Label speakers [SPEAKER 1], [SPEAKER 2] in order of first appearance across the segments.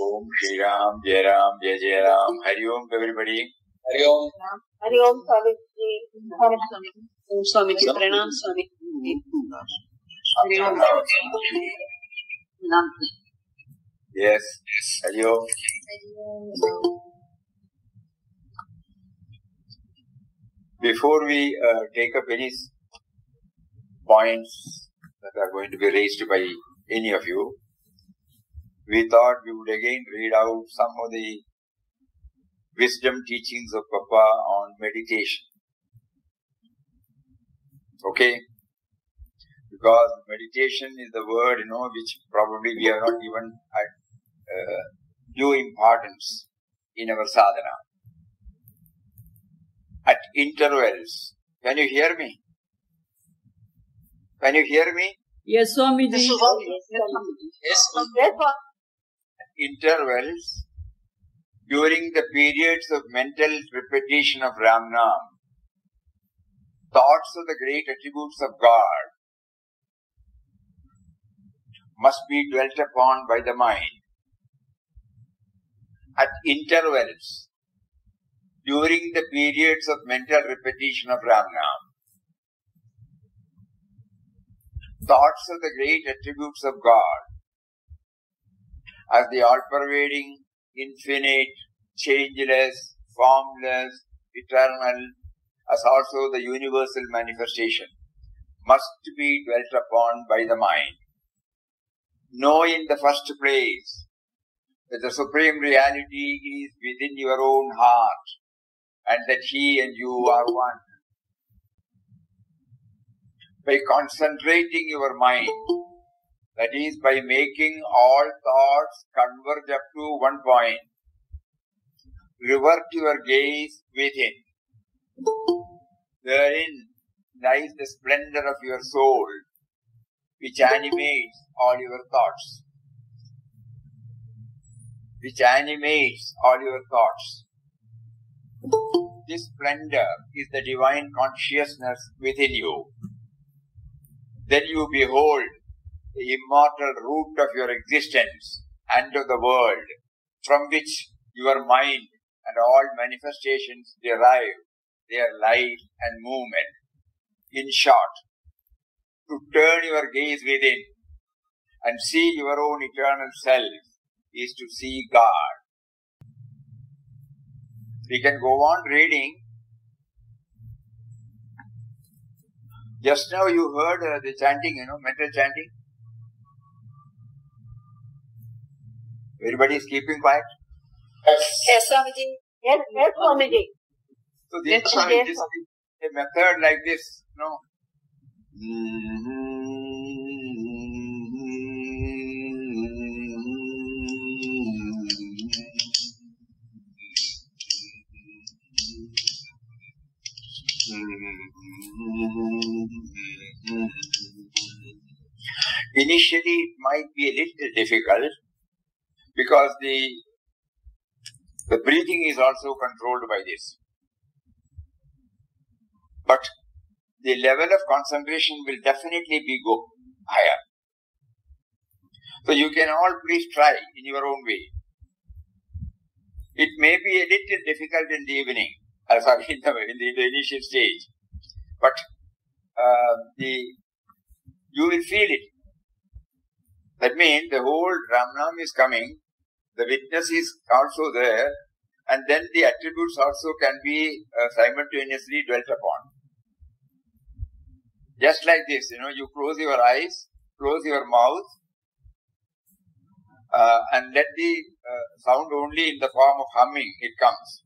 [SPEAKER 1] Om Shri Ram, Jai Ram, Jai Jai Ram. Hari Om to everybody. Hari Om.
[SPEAKER 2] Hari Om, Swami Ji. Om Swami Ji, Pranam Swami Ji. Hari Om.
[SPEAKER 1] Yes, Hari Om. Before we take up any points that are going to be raised by any of you, we thought we would again read out some of the wisdom teachings of Papa on meditation. Okay? Because meditation is the word, which probably we have not given due importance in our sadhana. At intervals. Can you hear me? Can you hear me?
[SPEAKER 2] Yes, Swami Ji.
[SPEAKER 1] Yes, intervals during the periods of mental repetition of Ram Nam, thoughts of the great attributes of God must be dwelt upon by the mind. At intervals during the periods of mental repetition of Ram Nam, thoughts of the great attributes of God as the all-pervading, infinite, changeless, formless, eternal, as also the universal manifestation, must be dwelt upon by the mind. Know in the first place that the Supreme Reality is within your own heart and that He and you are one. By concentrating your mind, that is, by making all thoughts converge up to one point, revert your gaze within. Therein lies the splendor of your soul, which animates all your thoughts. Which animates all your thoughts. This splendor is the divine consciousness within you. Then you behold the immortal root of your existence and of the world, from which your mind and all manifestations derive their life and movement. In short, to turn your gaze within and see your own eternal self is to see God. We can go on reading. Just now you heard the chanting, mental chanting. Everybody is keeping quiet?
[SPEAKER 2] Yes, Swamiji.
[SPEAKER 3] Yes, Swamiji.
[SPEAKER 1] So this is a method like this, Initially it might be a little difficult because the breathing is also controlled by this. But the level of concentration will definitely be higher. So you can all please try in your own way. It may be a little difficult in the evening, in the initial stage, but you will feel it. That means the whole Ramnam is coming, the witness is also there, and then the attributes also can be simultaneously dwelt upon. Just like this, you close your eyes, close your mouth, and let the sound only in the form of humming, it comes.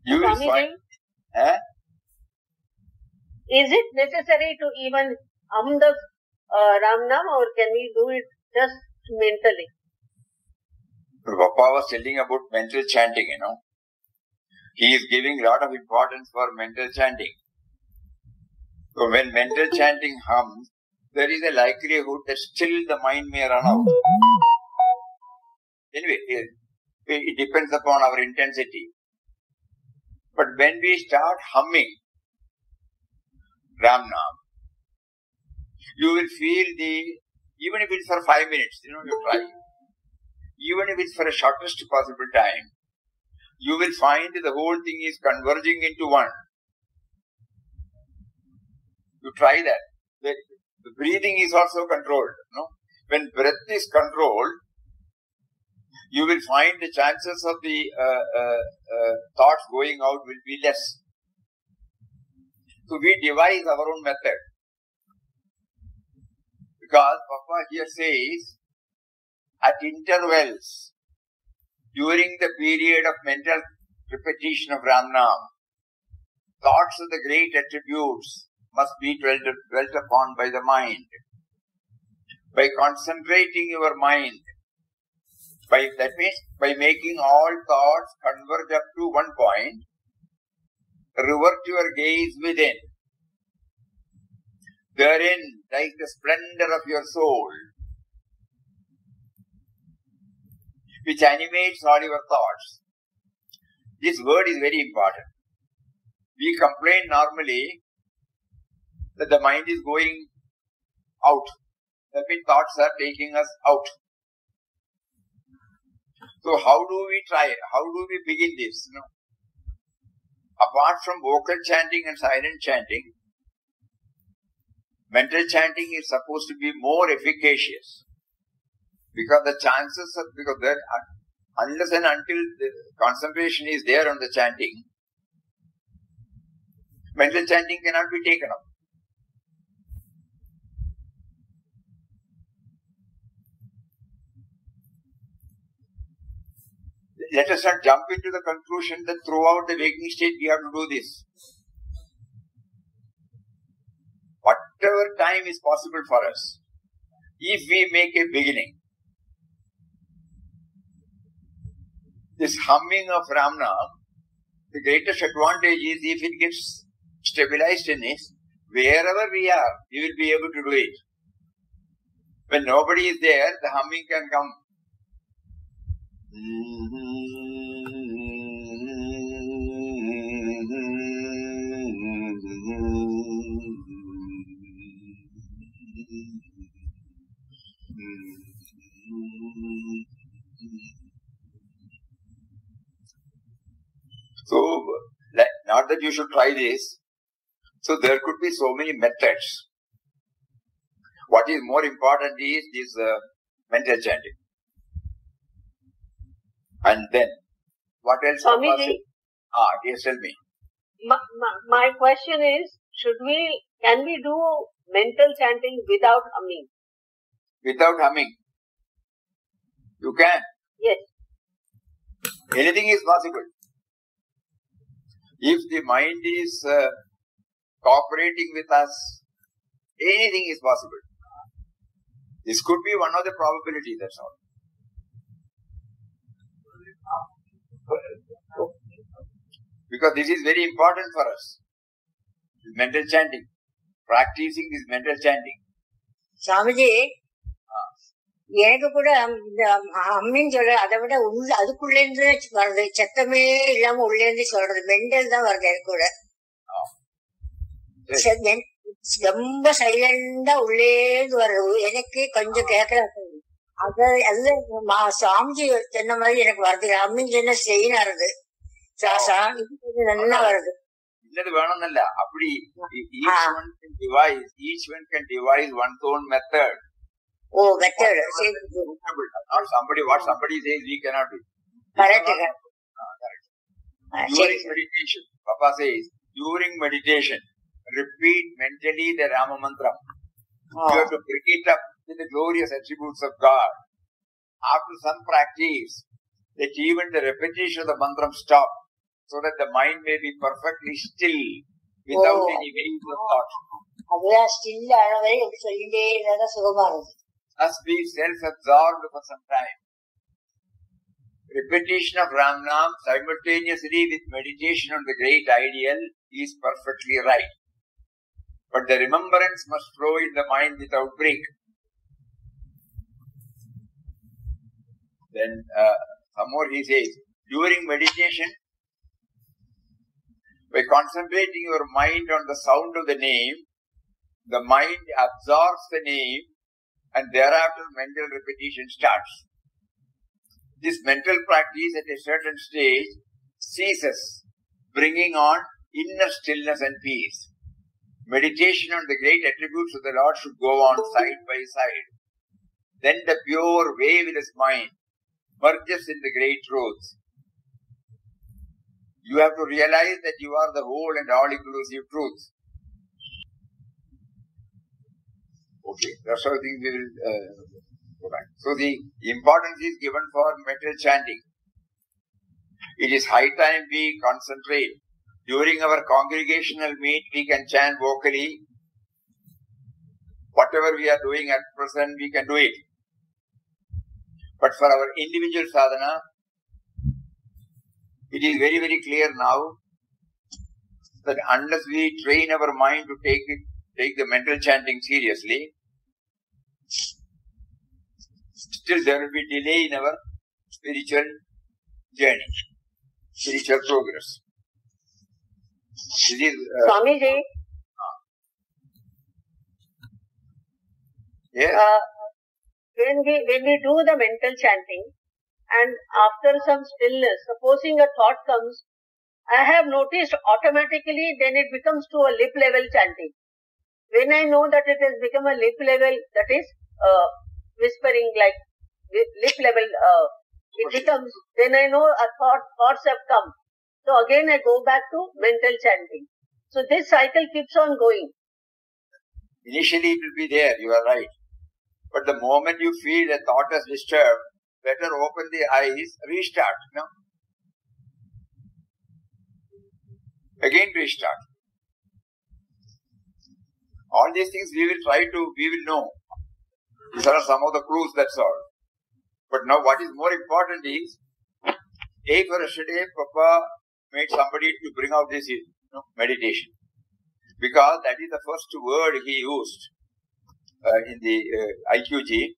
[SPEAKER 1] You will find,
[SPEAKER 3] is it necessary to even hum the Ramnam, or can we do it just mentally?
[SPEAKER 1] Papa was telling about mental chanting, He is giving a lot of importance for mental chanting. So when mental chanting hums, there is a likelihood that still the mind may run out. Anyway, it depends upon our intensity. But when we start humming Ramnam, you will feel even if it's for 5 minutes, you try. Even if it's for a shortest possible time, you will find the whole thing is converging into one. You try that. The breathing is also controlled. When breath is controlled, you will find the chances of the thoughts going out will be less. So we devise our own method. Because Papa here says, at intervals, during the period of mental repetition of Ramnam, thoughts of the great attributes must be dwelt upon by the mind. By concentrating your mind, that means by making all thoughts converge up to one point, revert your gaze within. Therein lies the splendor of your soul, which animates all your thoughts. This word is very important. We complain normally that the mind is going out, that means thoughts are taking us out. So how do we try it? How do we begin this? Apart from vocal chanting and silent chanting, mental chanting is supposed to be more efficacious. Because the chances of, because that, unless and until the concentration is there on the chanting, mental chanting cannot be taken up. Let us not jump into the conclusion that throughout the waking state we have to do this. Whatever time is possible for us, if we make a beginning, this humming of Ramnam, the greatest advantage is if it gets stabilized in it, wherever we are, we will be able to do it. When nobody is there, the humming can come. So, not that you should try this. So, there could be so many methods. What is more important is this mental chanting. And then, what else?
[SPEAKER 3] Swamiji,
[SPEAKER 1] yes, tell me.
[SPEAKER 3] my question is, can we do mental chanting without humming?
[SPEAKER 1] Without humming? You can.
[SPEAKER 3] Yes.
[SPEAKER 1] Anything is possible. If the mind is cooperating with us, anything is possible. This could be one of the probabilities, that's all. Because this is very important for us. Mental chanting. Practicing this mental chanting.
[SPEAKER 2] Swamiji, எனக்கு கூட அம்மின்னு சொல்ற அதை விட அதுக்குள்ள இருந்து வருது, சத்தமே இல்லாம உள்ள இருந்து சொல்றது மெண்டல் தான் வருது. எனக்கு கூட ரொம்ப சைலண்டா உள்ளே இருந்து வருது. எனக்கு கொஞ்சம் கேட்கல. அது சாமிஜி சொன்ன மாதிரி எனக்கு வருது. அம்மின்னு சொன்ன ஸ்ட்ரெயின் ஆறுது, நல்லா வருது.
[SPEAKER 1] இல்லது வேணும்னல்ல, அப்படி each one can devise one's own method.
[SPEAKER 2] Oh, method.
[SPEAKER 1] Not what somebody says we cannot do.
[SPEAKER 2] Correct.
[SPEAKER 1] During meditation, Papa says, during meditation, repeat mentally the Rama Mantra. You have to pick it up with the glorious attributes of God. After some practice, that even the repetition of the mantra stop, so that the mind may be perfectly still without any waves of thought. Must be self-absorbed for some time. Repetition of Ram Nam simultaneously with meditation on the great ideal is perfectly right. But the remembrance must flow in the mind without break. Then some more he says, during meditation, by concentrating your mind on the sound of the name, the mind absorbs the name and thereafter mental repetition starts. This mental practice at a certain stage ceases, bringing on inner stillness and peace. Meditation on the great attributes of the Lord should go on side by side. Then the pure, waveless mind merges in the great truths. You have to realize that you are the whole and all-inclusive truth. Okay, that's how I think we will go back. So the importance is given for mental chanting. It is high time we concentrate. During our congregational meet, we can chant vocally. Whatever we are doing at present, we can do it. But for our individual sadhana, it is very, very clear now that unless we train our mind to take the mental chanting seriously, still there will be delay in our spiritual journey, spiritual progress.
[SPEAKER 3] Swamiji,
[SPEAKER 1] Yes.
[SPEAKER 3] When we do the mental chanting, and after some stillness, supposing a thought comes, I have noticed automatically then it becomes to a lip level chanting. When I know that it has become a lip level, that is whispering like lip level, it becomes, then I know a thoughts have come. So again I go back to mental chanting. So this cycle keeps on going.
[SPEAKER 1] Initially it will be there, you are right. But the moment you feel a thought is disturbed, better open the eyes, restart. No? Again restart. All these things we will know. These are some of the clues, that's all. But now what is more important is, day for yesterday, Papa made somebody to bring out this meditation. Because that is the first word he used in the IQG.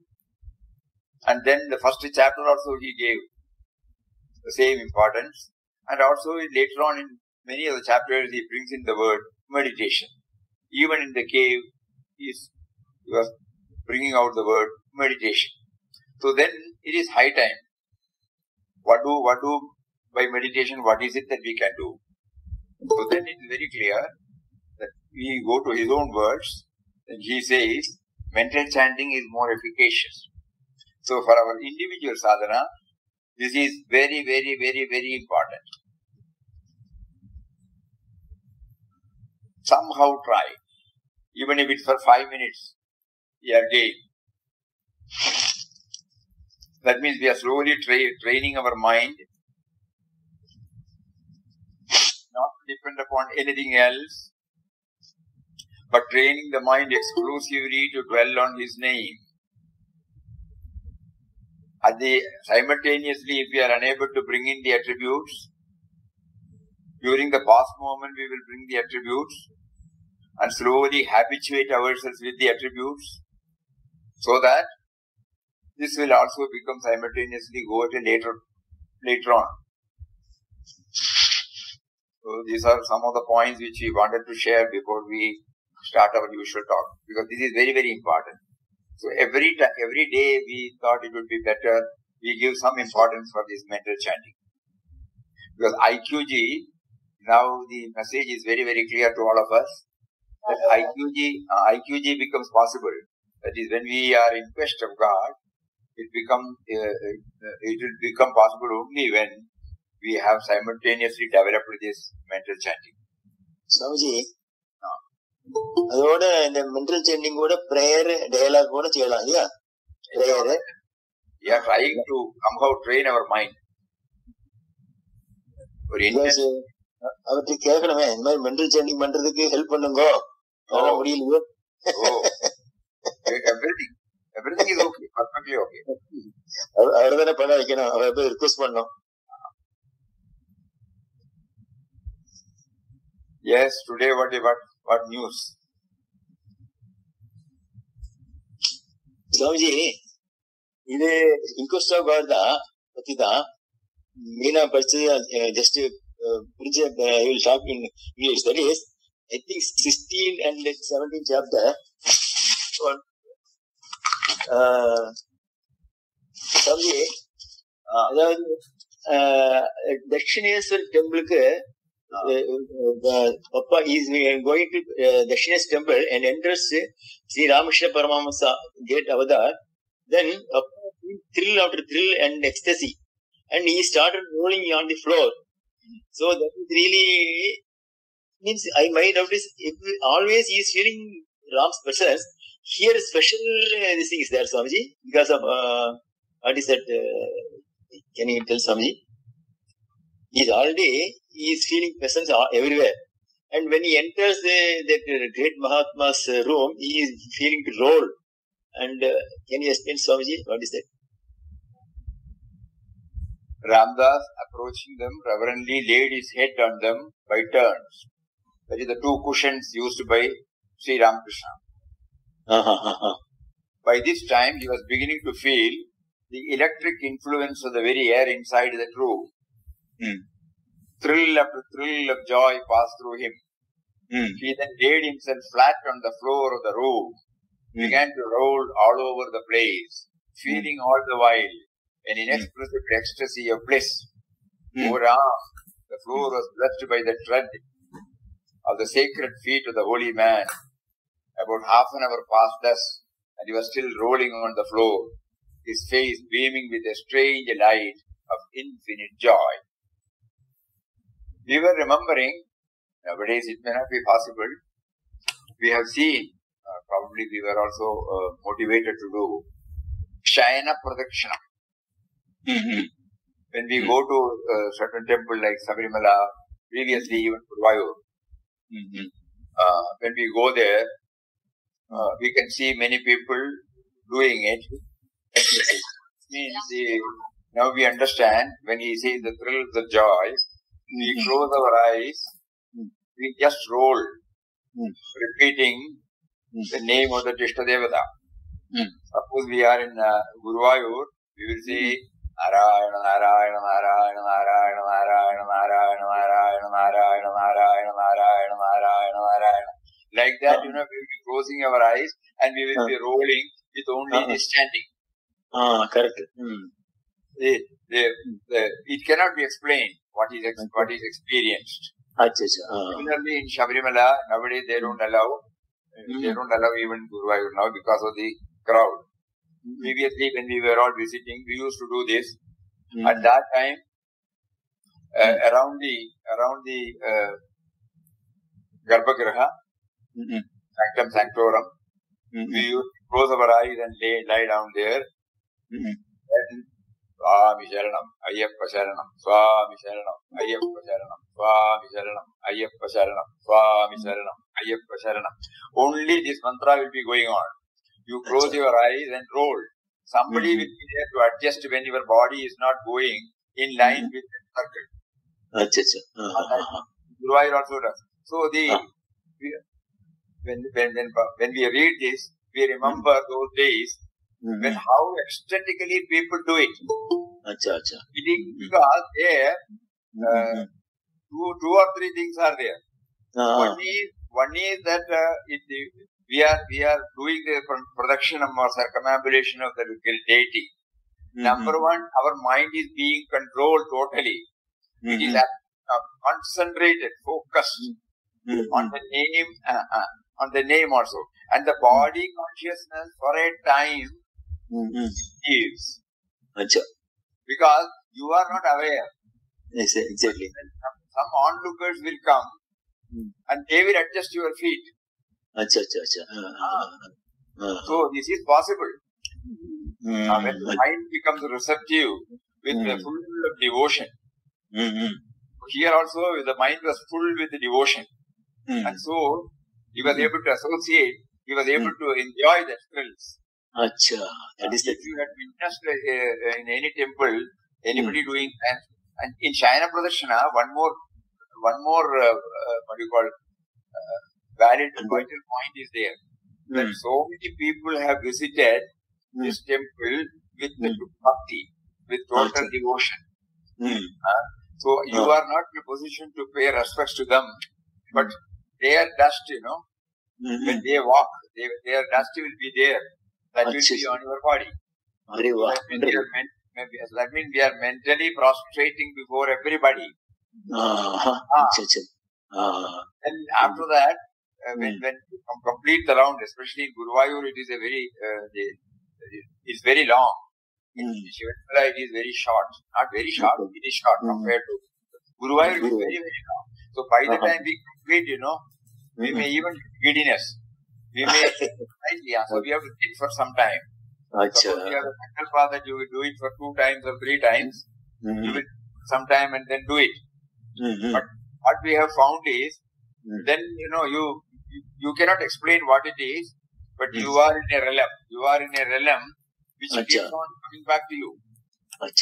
[SPEAKER 1] And then the first chapter also he gave the same importance. And also later on in many of the chapters he brings in the word meditation. Even in the cave he was bringing out the word meditation. So then it is high time. What do by meditation, what is it that we can do? So then it is very clear that we go to his own words and he says mental chanting is more efficacious. So for our individual sadhana, this is very, very, very, very important. Somehow try. Even if it's for 5 minutes, we are game. That means we are slowly training our mind not to depend upon anything else, but training the mind exclusively to dwell on His name. Simultaneously, if we are unable to bring in the attributes, during the past moment we will bring the attributes and slowly habituate ourselves with the attributes, so that this will also become simultaneously go at a later on. So these are some of the points which we wanted to share before we start our usual talk, because this is very, very important. So every day we thought it would be better we give some importance for this mental chanting. Because IQG, now the message is very, very clear to all of us that IQG becomes possible. That is, when we are in quest of God, it will become possible only when we have simultaneously developed this mental chanting.
[SPEAKER 4] Swamiji, அதோட இந்த mental chanting கூட prayer dialogue கூட செய்யலாம் இல்லையா? Prayer.
[SPEAKER 1] We are trying to somehow train our mind.
[SPEAKER 4] அவர்கிட்ட கேட்கணுமே, இந்த மாதிரி mental chanting பண்றதுக்கு ஹெல்ப் பண்ணுங்க. அதெல்லாம் முடியலையோ?
[SPEAKER 1] Everything is okay, perfectly okay.
[SPEAKER 4] அவர் தானே பண்ண வைக்கணும், அவர் போய் ரிக்வெஸ்ட் பண்ணணும்.
[SPEAKER 1] Yes, today what news?
[SPEAKER 4] Swamiji, இது இன்கொஸ்ட் ஆஃப் காட் தான் பத்தி தான் மீனா படிச்சது. ஜஸ்ட் புரிஞ்ச shop in English. That is I think 16 and 17 chapter. Swamiji, அதாவது Dakshineswar டெம்பிளுக்கு Papa is going to Dakshineswar temple and enters Sri Ramakrishna Paramahamsa gate Avadar. Then thrill after thrill and ecstasy, and he started rolling on the floor. So that is really means I might notice always he is feeling Ram's presence. Here special this thing is there, Swamiji, because of what is that? Can you tell Swamiji? He is feeling presence everywhere. And when he enters that great Mahatma's room, he is feeling to roll. And can you explain, Swamiji, what is that?
[SPEAKER 1] Ramdas, approaching them, reverently laid his head on them by turns. That is the two cushions used by Sri Ramakrishna. By this time, he was beginning to feel the electric influence of the very air inside that room. Thrill after thrill of joy passed through him. He then laid himself flat on the floor of the room began to roll all over the place, feeling all the while an inexpressible ecstasy of bliss. Over arm, the floor was blessed by the tread of the sacred feet of the holy man. About half an hour passed thus, and he was still rolling on the floor, his face beaming with a strange light of infinite joy. We were remembering, nowadays it may not be possible, we have seen, probably we were also motivated to do, Shayana Pradakshina. When we go to a certain temple like Sirumalai, previously even Guruvayur, when we go there, we can see many people doing it. Means now we understand when he says the thrill, the joy, we close our eyes, we just roll, repeating the name of the Tishta Devata. Suppose we are in Guruvayur, we will say Narayana, Narayana, Narayana, Narayana, Narayana, Narayana, Narayana, Narayana, Narayana, Narayana, Narayana, Narayana. Like that, we will be closing our eyes and we will be rolling with only this chanting.
[SPEAKER 4] Correct.
[SPEAKER 1] It cannot be explained what is experienced. Similarly, in Sabarimala, nowadays they don't allow even Guruvayur now because of the crowd. Previously, when we were all visiting, we used to do this. At that time, around the Garbhagriha, Sanctum Sanctorum, we used to close our eyes and lie down there. Swami Sharanam, Ayyappa Sharanam, Swami Sharanam, Ayyappa Sharanam, Swami Sharanam, Ayyappa Sharanam, Swami Sharanam, Ayyappa Sharanam. Only this mantra will be going on. You close your eyes and roll. Somebody will be there to adjust when your body is not going in line with the circle. Guruvayur also does. So when we read this, we remember those days when how ecstatically people do it. It is because there two or three things are there. One is that we are doing the production or circumambulation of the deity. Number one, our mind is being controlled totally. It is concentrated, focused on the name also. And the body consciousness for a time is. Because you are not aware.
[SPEAKER 4] Exactly.
[SPEAKER 1] Some onlookers will come and they will adjust your feet. So this is possible. When the mind becomes receptive with the full of devotion. Here also the mind was full with devotion. And so he was able to associate, he was able to enjoy the thrills. That is if you had witnessed in any temple, anybody doing, and in Shayana Pradakshina, one more what do you call, valid and vital point is there. That so many people have visited this temple with the bhakti, with total devotion. So you are not in a position to pay respects to them, but their dust, when they walk, their dust will be there. That will be on your body. That means we are mentally prostrating before everybody. And after that, when you complete the round, especially in Guruvayur, it is it's very long. In Sirumalai, it is very short. Not very short, it is short compared to Guruvayur. It is very, very long. So by the time we complete, we may even giddiness. We may so we have to sit for some time. Suppose you have a sankalpa that you will do it for 2 times or 3 times. You will some time and then do it. But what we have found is, then you cannot explain what it is, but you are in a realm. You are in a realm which keeps on coming back to you. And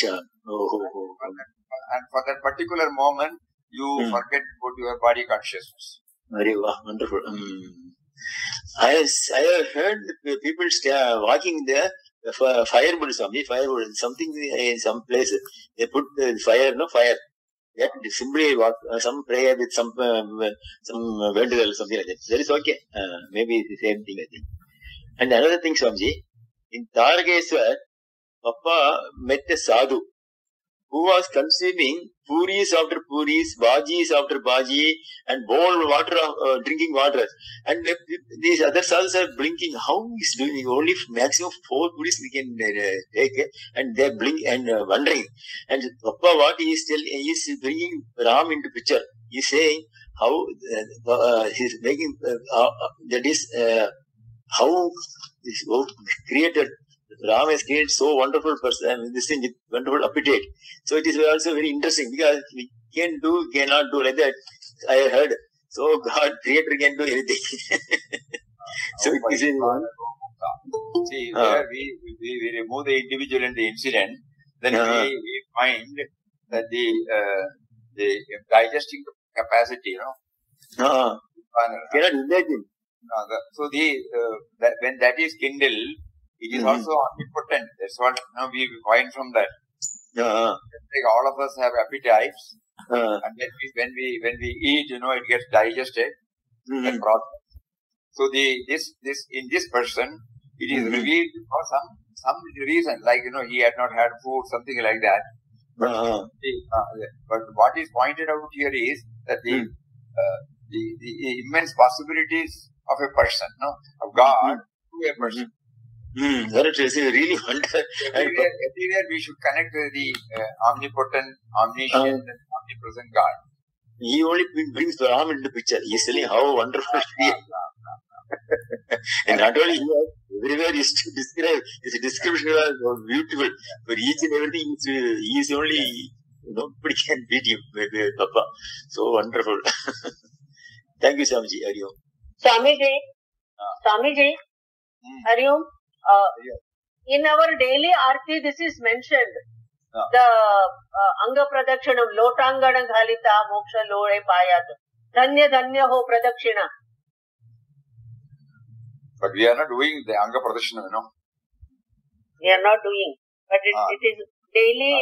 [SPEAKER 1] for that particular moment, you forget about your body consciousness.
[SPEAKER 4] Very wonderful. I have heard people walking there, firewood, something in some place. They put the fire, fire. That simply walk, some prayer with some vertical or something like that. That is okay. Maybe the same thing, I think. And another thing, Swamiji, in Tarakeswar, Papa met a sadhu who was consuming puris after puris, bhajis after bhaji, and bowl water, drinking water. And these other sadhus are blinking. How he's doing? Only maximum 4 puris we can take, and they're blinking and wondering. And Papa, what he is telling, he is bringing Ram into picture. He's saying how he's making that is how this created. Ram has created so wonderful person, this thing with wonderful appetite. So it is also very interesting because we cannot do like that. I have heard. So God, Creator can do anything. So it is
[SPEAKER 1] see, where we remove the individual and the incident, then we find that the digesting capacity,
[SPEAKER 4] cannot imagine.
[SPEAKER 1] So when that is kindled, it is also omnipotent. That's what we find from that. Like all of us have appetites, and when we eat, it gets digested and processed. So in this person, it is revealed for some reason, like he had not had food, something like that. But what is pointed out here is that the immense possibilities of a person, of God to a person.
[SPEAKER 4] That is really wonderful.
[SPEAKER 1] Everywhere we should connect the omnipotent, omniscient, and omnipresent God.
[SPEAKER 4] He only brings Ram into the picture. He is telling how wonderful he is. And not only here, everywhere is to describe. His description was beautiful. For each and everything, he is only, nobody can beat him, Papa. So wonderful. Thank you, Swamiji. Hariom.
[SPEAKER 3] Swamiji, Hariom. In our daily arti, this is mentioned. The Anga Pradakshinam, Lotangana Ghalita, Moksha Lore Payat. Dhanya Dhanya Ho Pradakshina.
[SPEAKER 1] But we are not doing the Anga Pradakshina,
[SPEAKER 3] We are not doing. But it is daily,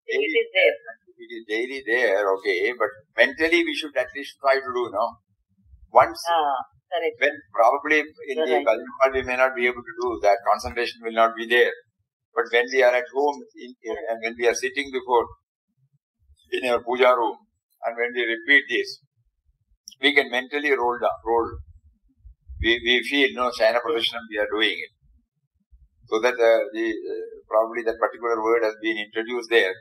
[SPEAKER 3] it is there.
[SPEAKER 1] It is daily there, okay. But mentally we should at least try to do, once.
[SPEAKER 3] Correct.
[SPEAKER 1] When probably in the Kalyanapal we may not be able to do that, concentration will not be there. But when we are at home and when we are sitting before in our puja room and when we repeat this, we can mentally roll. We feel Shayana Pradashanam, we are doing it. So that probably that particular word has been introduced there.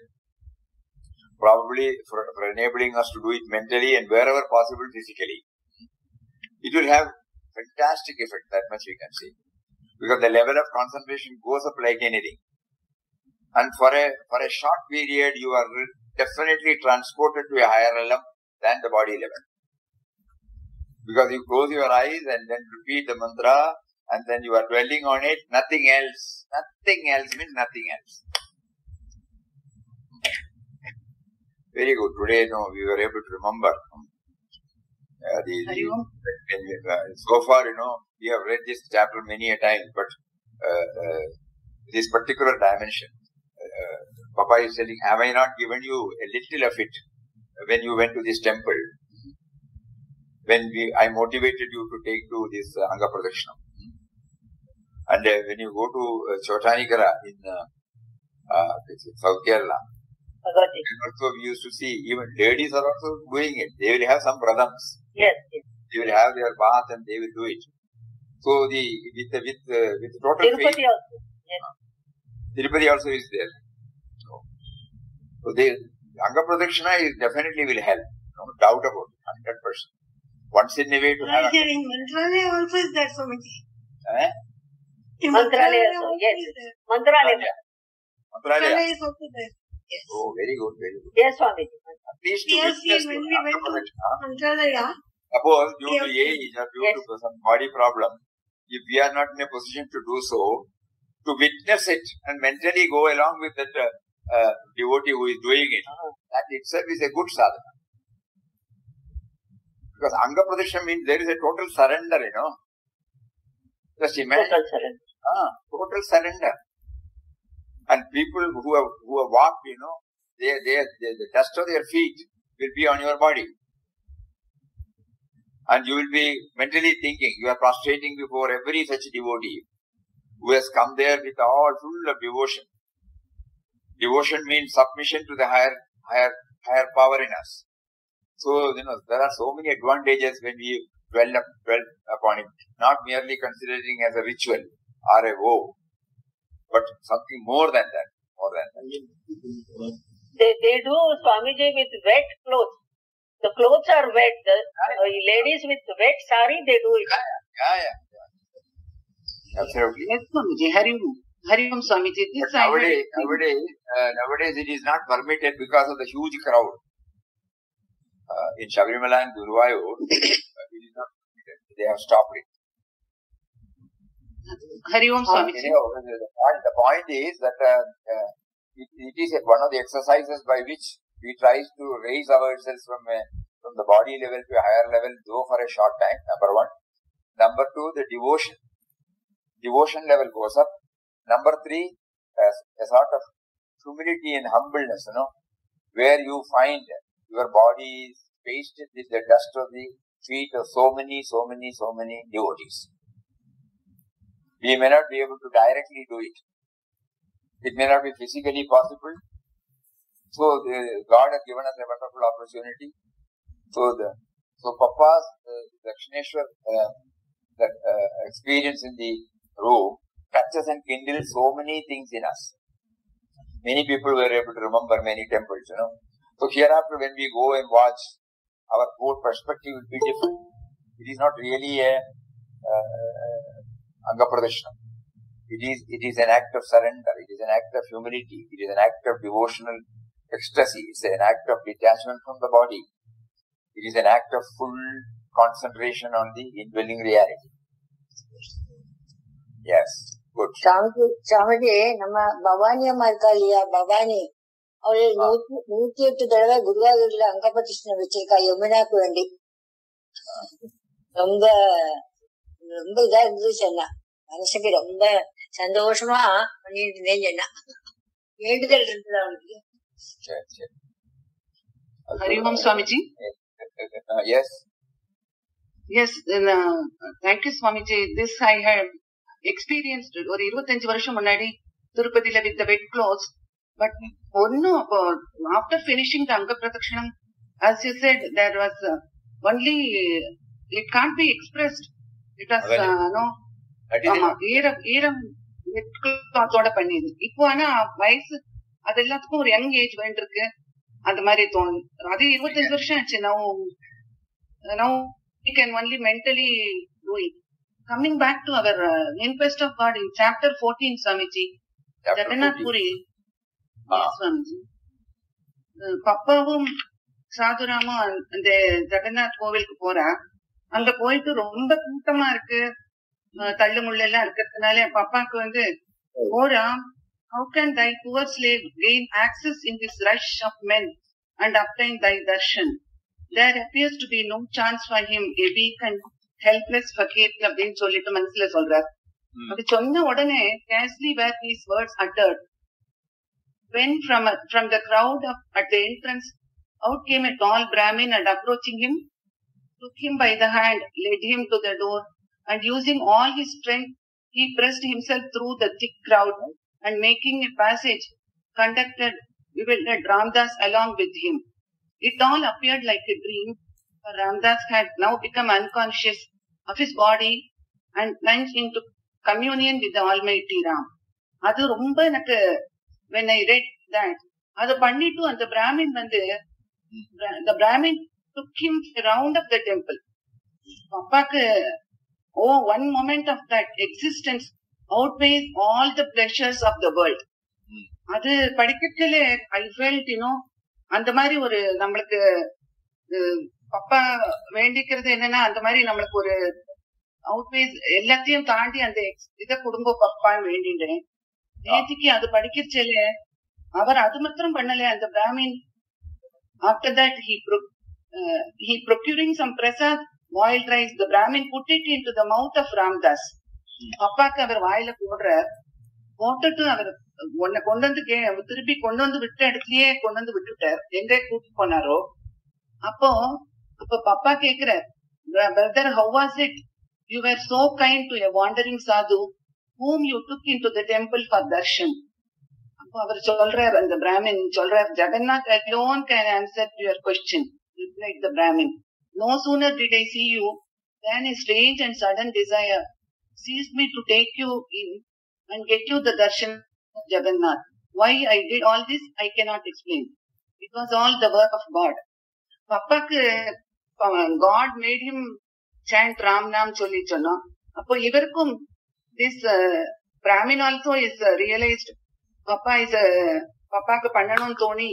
[SPEAKER 1] Probably for enabling us to do it mentally and wherever possible physically. It will have fantastic effect, that much we can see. Because the level of concentration goes up like anything. And for a short period, you are definitely transported to a higher realm than the body level. Because you close your eyes and then repeat the mantra and then you are dwelling on it, nothing else. Nothing else means nothing else. Very good. Today, we were able to remember. So far, we have read this chapter many a time, but this particular dimension, Papa is telling, have I not given you a little of it when you went to this temple? When I motivated you to take to this Anga Pradakshina. And when you go to Chotanikara in South Kerala, also we used to see even ladies are also doing it. They will have some pradams.
[SPEAKER 3] Yes.
[SPEAKER 1] They will have their bath and they will do it. So with total
[SPEAKER 3] Tirupati
[SPEAKER 1] faith,
[SPEAKER 3] also. Yes.
[SPEAKER 1] Tirupati also is there. So the Anga Pradakshina is definitely will help. No doubt about it, 100%. Once in a way to have.
[SPEAKER 2] In Mantralaya also is there, Swamiji.
[SPEAKER 3] Mantralaya also, yes.
[SPEAKER 1] Mantralaya
[SPEAKER 2] is also there. Yes.
[SPEAKER 1] Oh, very good, very good.
[SPEAKER 3] Yes, Swamiji.
[SPEAKER 1] At least to
[SPEAKER 2] Yes,
[SPEAKER 1] witness
[SPEAKER 2] when we went to Mantralaya,
[SPEAKER 1] suppose due to age or due to some body problem, if we are not in a position to do so, to witness it and mentally go along with that devotee who is doing it, that itself is a good sadhana. Because Anga Pradakshina means there is a total surrender, Just imagine.
[SPEAKER 3] Total surrender.
[SPEAKER 1] Total surrender. And people who have walked, the dust of their feet will be on your body. And you will be mentally thinking, you are prostrating before every such devotee who has come there with all full of devotion. Devotion means submission to the higher power in us. So, there are so many advantages when we dwell upon it, not merely considering as a ritual or a vow, but something more than that.
[SPEAKER 3] They do Swamiji with wet clothes. The clothes are wet. The ladies with wet sari, they do it.
[SPEAKER 1] Yeah. Absolutely.
[SPEAKER 5] Yes, Swamiji. Hari Om Swamiji.
[SPEAKER 1] Nowadays it is not permitted because of the huge crowd. In Sirumalai and Guruvayur, it is not permitted. They have stopped it.
[SPEAKER 5] Hari Om Swamiji.
[SPEAKER 1] The point is that it is one of the exercises by which we try to raise ourselves from the body level to a higher level, though for a short time, number one. Number two, the devotion level goes up. Number three, a sort of humility and humbleness, where you find your body is pasted with the dust of the feet of so many devotees. We may not be able to directly do it. It may not be physically possible. So God has given us a wonderful opportunity. So Papa's Dakshineshwar experience in the room touches and kindles so many things in us. Many people were able to remember many temples, So hereafter when we go and watch, our whole perspective will be different. It is not really a Anga Pradeshna. It is an act of surrender. It is an act of humility. It is an act of devotional ecstasy. It's an act of detachment from the body. It is an act of full concentration on the indwelling reality. Yes, good.
[SPEAKER 2] Swamiji, nama Bhavani amma irukka illaya, Bhavani. அவரு 108 தடவை குருவாயூர்ல அங்கப்பிரதிஷ்டை வச்சிருக்கா யமுனாக்கு வேண்டி. ரொம்ப இதா இருந்துச்சு சொன்னா. மனசுக்கு ரொம்ப சந்தோஷமா பண்ணிட்டு இருந்தேன்னு சொன்னா. வேண்டுதல் இருந்தது அவனுக்கு.
[SPEAKER 5] Hari Om Swamiji.
[SPEAKER 1] Yes.
[SPEAKER 5] Yes, thank you Swamiji. This I have experienced ஒரு 25 வருஷம் முன்னாடி திருப்பதியில with the wet clothes. But after finishing the Anga Pradakshinam, as you said, there was only, it can't be expressed. It was, ஈரம் வெட்கத்தோட பண்ணிது. இப்போ ஆனா வயசு அது எல்லாத்துக்கும் ஒரு யங் ஏஜ் வேண்டிருக்கு. அந்த மாதிரி தோணுது. அது 25 வருஷம் ஆச்சு. Now we can only mentally do it. Coming back to our Inquest of God in chapter 14, Swamiji, Jagannath Puri. Swamiji. பப்பாவும் சாதுராமும் அந்த ஜெகநாத் கோவிலுக்கு போறா. அங்க போயிட்டு ரொம்ப கூட்டமா இருக்கு, தள்ளு முள்ள எல்லாம் இருக்கிறதுனால பப்பாக்கு போறா, how can thy poor slave gain access in this rush of men and obtain thy darshan? There appears to be no chance for him, a weak and helpless fakir அப்படின்னு சொல்லிட்டு மனசுல சொல்றார். அது சொன்ன உடனே casually were these words uttered. When from the crowd at the entrance out came a tall Brahmin and approaching him, took him by the hand, led him to the door, and using all his strength, he pressed himself through the thick crowd and making a passage, conducted bewildered Ramdas along with him. It all appeared like a dream, for Ramdas had now become unconscious of his body and plunged into communion with the Almighty Ram. அது ரொம்ப எனக்கு when I read that, அது பண்ணிட்டு அந்த Brahmin the Brahmin took him around of the temple. அப்பாக்கு one moment of that existence outweighs all the pleasures of the world. அது படிக்கட்டுல I felt, அந்த மாதிரி ஒரு நம்மளுக்கு அப்பா வேண்டிக்கிறது என்னன்னா, அந்த மாதிரி நம்மளுக்கு ஒரு outweighs எல்லாத்தையும் தாண்டி அந்த இதை கொடுங்க பப்பான்னு வேண்டின்றேன். நேத்திக்கு அது படிக்கிறச்சல அவர் அது மாத்திரம் பண்ணல. அந்த Brahmin after that he procuring some prasad, boiled rice, the Brahmin put it into the mouth of Ramdas. அப்பாக்கு அவர் வாயில போட்டுட்டு அவர் உன்னை கொண்டு வந்து திருப்பி கொண்டு வந்து விட்ட இடத்துலயே கொண்டு வந்து விட்டுட்டார். எங்க கூட்டு போனாரோ அப்ப Papa கேக்குறார், Brother, how was it? You were so kind to a wandering sadhu whom you took into the temple for darshan. அவர் சொல்றார், அந்த பிராமின் சொல்றார், Jagannath alone can answer your question, replied the Brahmin. No sooner did I see you than a strange and sudden desire seized me to take you in and get you the darshan of Jagannath. Why I did all this, I cannot explain. It was all the work of God. Papaku, God made him chant Ram Nam சொல்லி சொன்னோம். அப்போ இவருக்கும் this Brahmin also is realized பாப்பாக்கு பண்ணணும்னு தோணி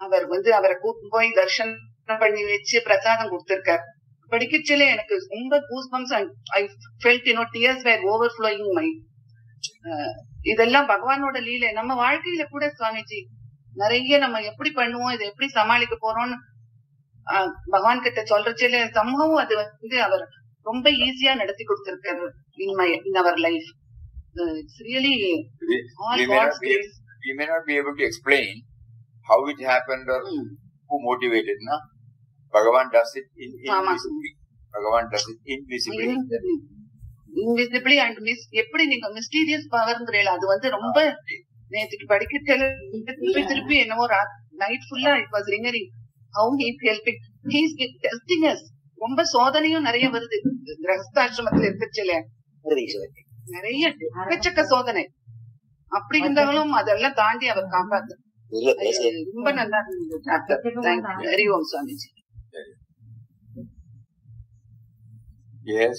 [SPEAKER 5] அவர் அவரை கூட்டு போய் தர்ஷனம் பண்ணி வச்சு பிரசாதம் கொடுத்திருக்கார். படிக்கச்சில எனக்கு ரொம்ப goosebumps and I felt tears were overflowing my இதெல்லாம் பகவானோட லீலை. நம்ம வாழ்க்கையில கூட சுவாமிஜி நிறைய நம்ம எப்படி பண்ணுவோம், இதை எப்படி சமாளிக்க போறோம்னு பகவான் கிட்ட சொல்றச்சில சம்பவம் அது அவர் ரொம்ப ஈஸியா நடத்தி கொடுத்திருக்காரு in our life. It's really all God's grace.
[SPEAKER 1] We may not be able to explain how it happened or who motivated, na? Bhagavan does it invisibly. Bhagavan does it invisibly.
[SPEAKER 5] Invisibly and எப்படி நீங்க mysterious பவர்ங்கறீங்க, அது ரொம்ப நேத்துக்கு படிக்கச்சல திருப்பி என்னமோ night ஃபுல்லா it was ரிங்கரிங். How he is helping, he is testing us. ரொம்ப சோதனையும் நிறைய வருது கிரகஸ்தாசிரமத்துல இருக்கச்சல, நிறைய எக்கச்சக்க சோதனை. அப்படி இருந்தாலும் அதெல்லாம் தாண்டி அவர் காப்பாத்து. ரொம்ப நல்லா இருந்தது. ஹரி ஓம் Swamiji.
[SPEAKER 1] Yes.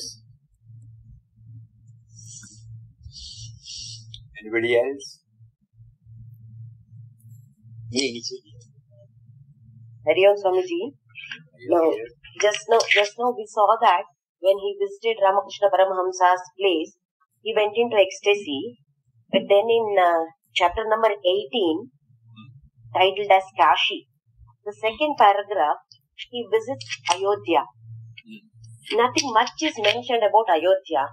[SPEAKER 1] Anybody else?
[SPEAKER 6] Hari Om Swamiji. No, just now we saw that when he visited Ramakrishna Paramahamsa's place, he went into ecstasy. But then in chapter number 18, titled as Kashi, the second paragraph, he visits Ayodhya. Nothing much is mentioned about Ayodhya,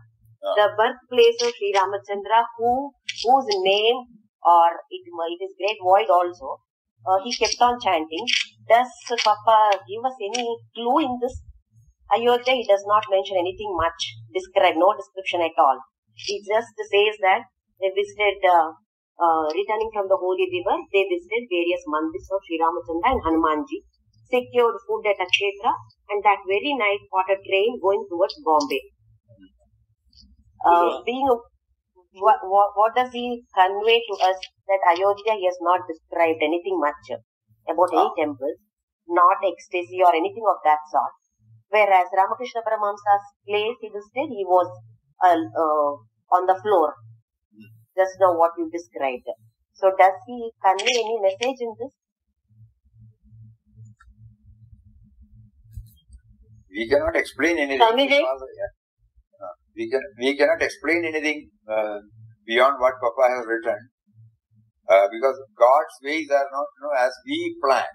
[SPEAKER 6] the birthplace of Sri Ramachandra, whose name, or it is great void also, he kept on chanting. Does Papa give us any clue in this? Ayodhya, he does not mention anything much, no description at all. He just says that they visited, returning from the holy river, they visited various mandirs of Sri Ramachandra and Hanumanji, secured food at Akshetra, and that very night caught a train going towards Bombay. What does he convey to us? That Ayodhya, he has not described anything much about any temples, not ecstasy or anything of that sort. Whereas Ramakrishna Paramahamsa's place he visited, he was on the floor, just now what you described. So does he convey any message in this?
[SPEAKER 1] We cannot explain anything. We cannot explain anything beyond what Papa has written. Because God's ways are not as we plan.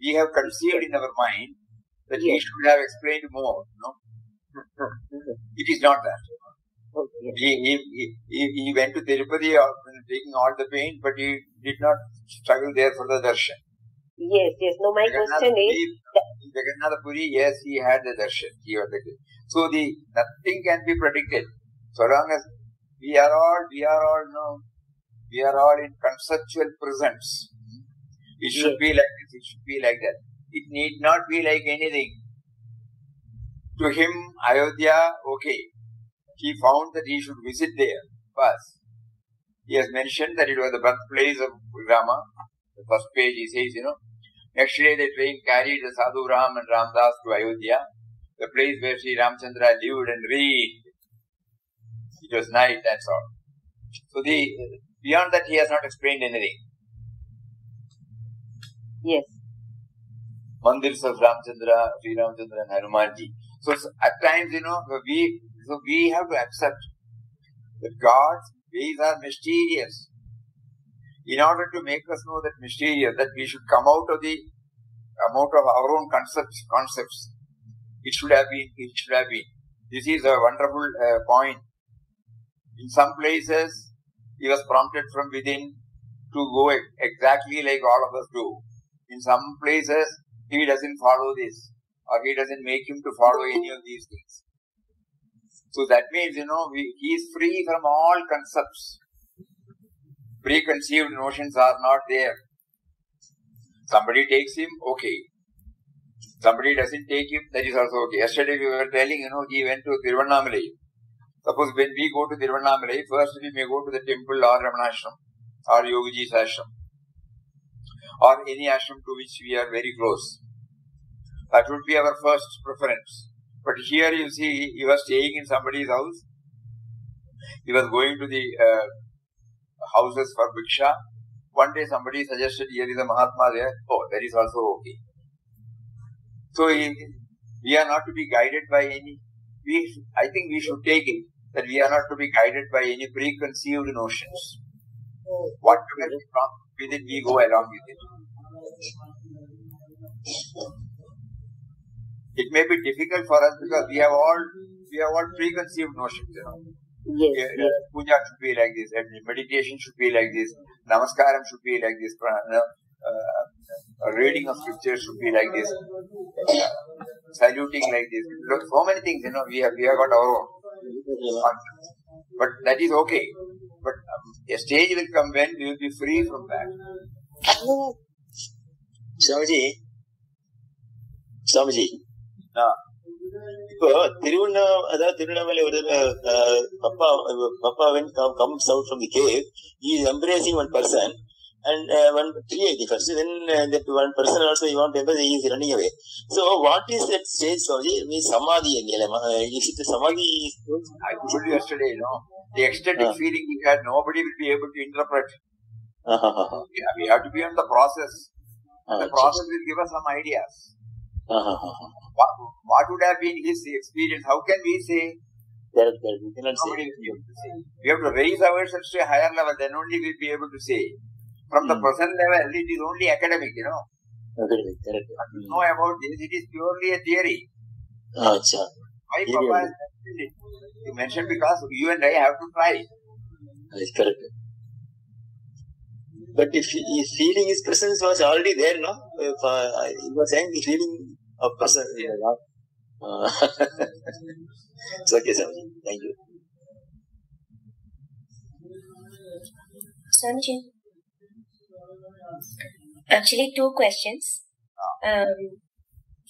[SPEAKER 1] We have conceived in our mind that he should have explained more. It is not that. He went to Tirupati taking all the pain, but he did not struggle there for the darshan.
[SPEAKER 6] Yes. No, my question is...
[SPEAKER 1] In Jagannath Puri, yes, he had the darshan. So nothing can be predicted. So long as we are all in conceptual presence. It should be like this, it should be like that. It need not be like anything. To him, Ayodhya, okay. He found that he should visit there first. He has mentioned that it was the birthplace of Rama. The first page he says, next day the train carried the Sadhu Ram and Ramdas to Ayodhya, the place where Sri Ramchandra lived and reigned. It was night, that's all. So beyond that he has not explained anything.
[SPEAKER 6] Yes.
[SPEAKER 1] Mandirs of Ramchandra, Sri Ramchandra and Hanumanji. So at times, we have to accept that God's ways are mysterious. In order to make us know that mysterious, that we should come out of our own concepts. It should have been. This is a wonderful point. In some places, he was prompted from within to go exactly like all of us do. In some places, he doesn't follow this. or he doesn't make him to follow any of these things. So that means, he is free from all concepts. Preconceived notions are not there. Somebody takes him, okay. Somebody doesn't take him, that is also okay. Yesterday we were telling, he went to Sirumalai. Suppose when we go to Sirumalai, first we may go to the temple or Ramanashram or Yogiji's ashram or any ashram to which we are very close. That would be our first preference. But here you see, he was staying in somebody's house. He was going to the houses for Bhiksha. One day somebody suggested, here is a Mahatma there. Oh, that is also okay. So we are not to be guided by any, I think we should take it that we are not to be guided by any preconceived notions. Whatever is wrong with it, we go along with it. It may be difficult for us because we have all preconceived notions,
[SPEAKER 6] Yes, yes.
[SPEAKER 1] Puja should be like this, meditation should be like this, namaskaram should be like this, reading of scriptures should be like this, saluting like this. Look, so many things, we have got our own. But that is okay. But a stage will come when we will be free from that.
[SPEAKER 4] Swamiji. இப்போ திருவண்ணாமலை ஒரு Papa when comes out from the cave, he is embracing one person and one 380 first. Then that one person also he wants to embrace, he is running away. So what is that stage, Swamiji? Samadhi. Is it samadhi?
[SPEAKER 1] I told you yesterday, the ecstatic feeling we had, nobody will be able to interpret. We have to be on the process. The process will give us some ideas. What would have been his experience? How can we say?
[SPEAKER 4] We cannot say.
[SPEAKER 1] We have to raise ourselves to a higher level, then only we will be able to say. From the present level, it is only academic,
[SPEAKER 4] Academic, correct.
[SPEAKER 1] To know about this, it is purely a theory. Why Papa has mentioned it? He mentioned because you and I have to try.
[SPEAKER 4] That's correct. But if his feeling, his presence was already there, no? He was saying the feeling of presence. It's okay, Swamiji. Thank you.
[SPEAKER 7] Swamiji, actually 2 questions.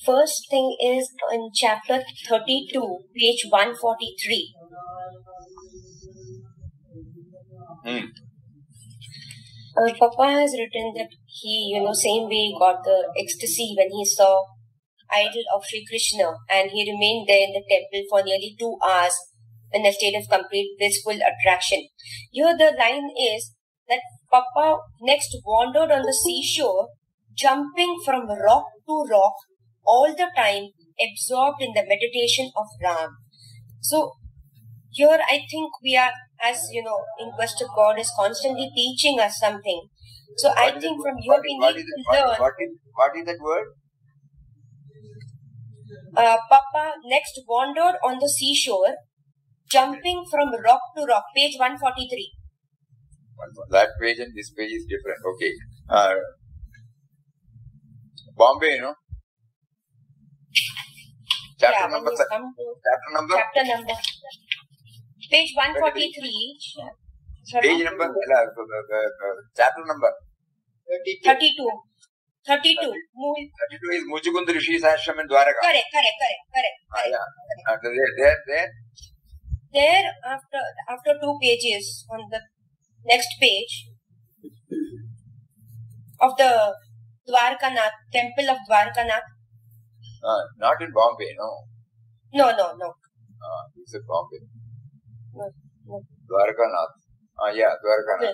[SPEAKER 7] First thing is in chapter 32, page 143. Papa has written that he, same way got the ecstasy when he saw idol of Sri Krishna, and he remained there in the temple for nearly 2 hours in a state of complete blissful attraction. Here the line is that Papa next wandered on the seashore, jumping from rock to rock all the time, absorbed in the meditation of Ram. So here I think we are, as in quest of God is constantly teaching us something. So I think from here we need to learn.
[SPEAKER 1] What is that word?
[SPEAKER 7] Papa next wandered on the seashore, jumping from rock to rock. Page 143.
[SPEAKER 1] That page and this page is different. Okay. Bombay, Chapter number.
[SPEAKER 7] Chapter number. Page 143.
[SPEAKER 1] Page number. Chapter number.
[SPEAKER 7] 32. 32
[SPEAKER 1] is Mujukund Rishi's ashram in Dwaraka.
[SPEAKER 7] Correct. There, after 2 pages, on the next page of the Dwarkanath, temple of Dwarkanath.
[SPEAKER 1] Not in Bombay, no.
[SPEAKER 7] No.
[SPEAKER 1] It's in Bombay.
[SPEAKER 7] No.
[SPEAKER 1] Dwarkanath. Dwarkanath.
[SPEAKER 7] No.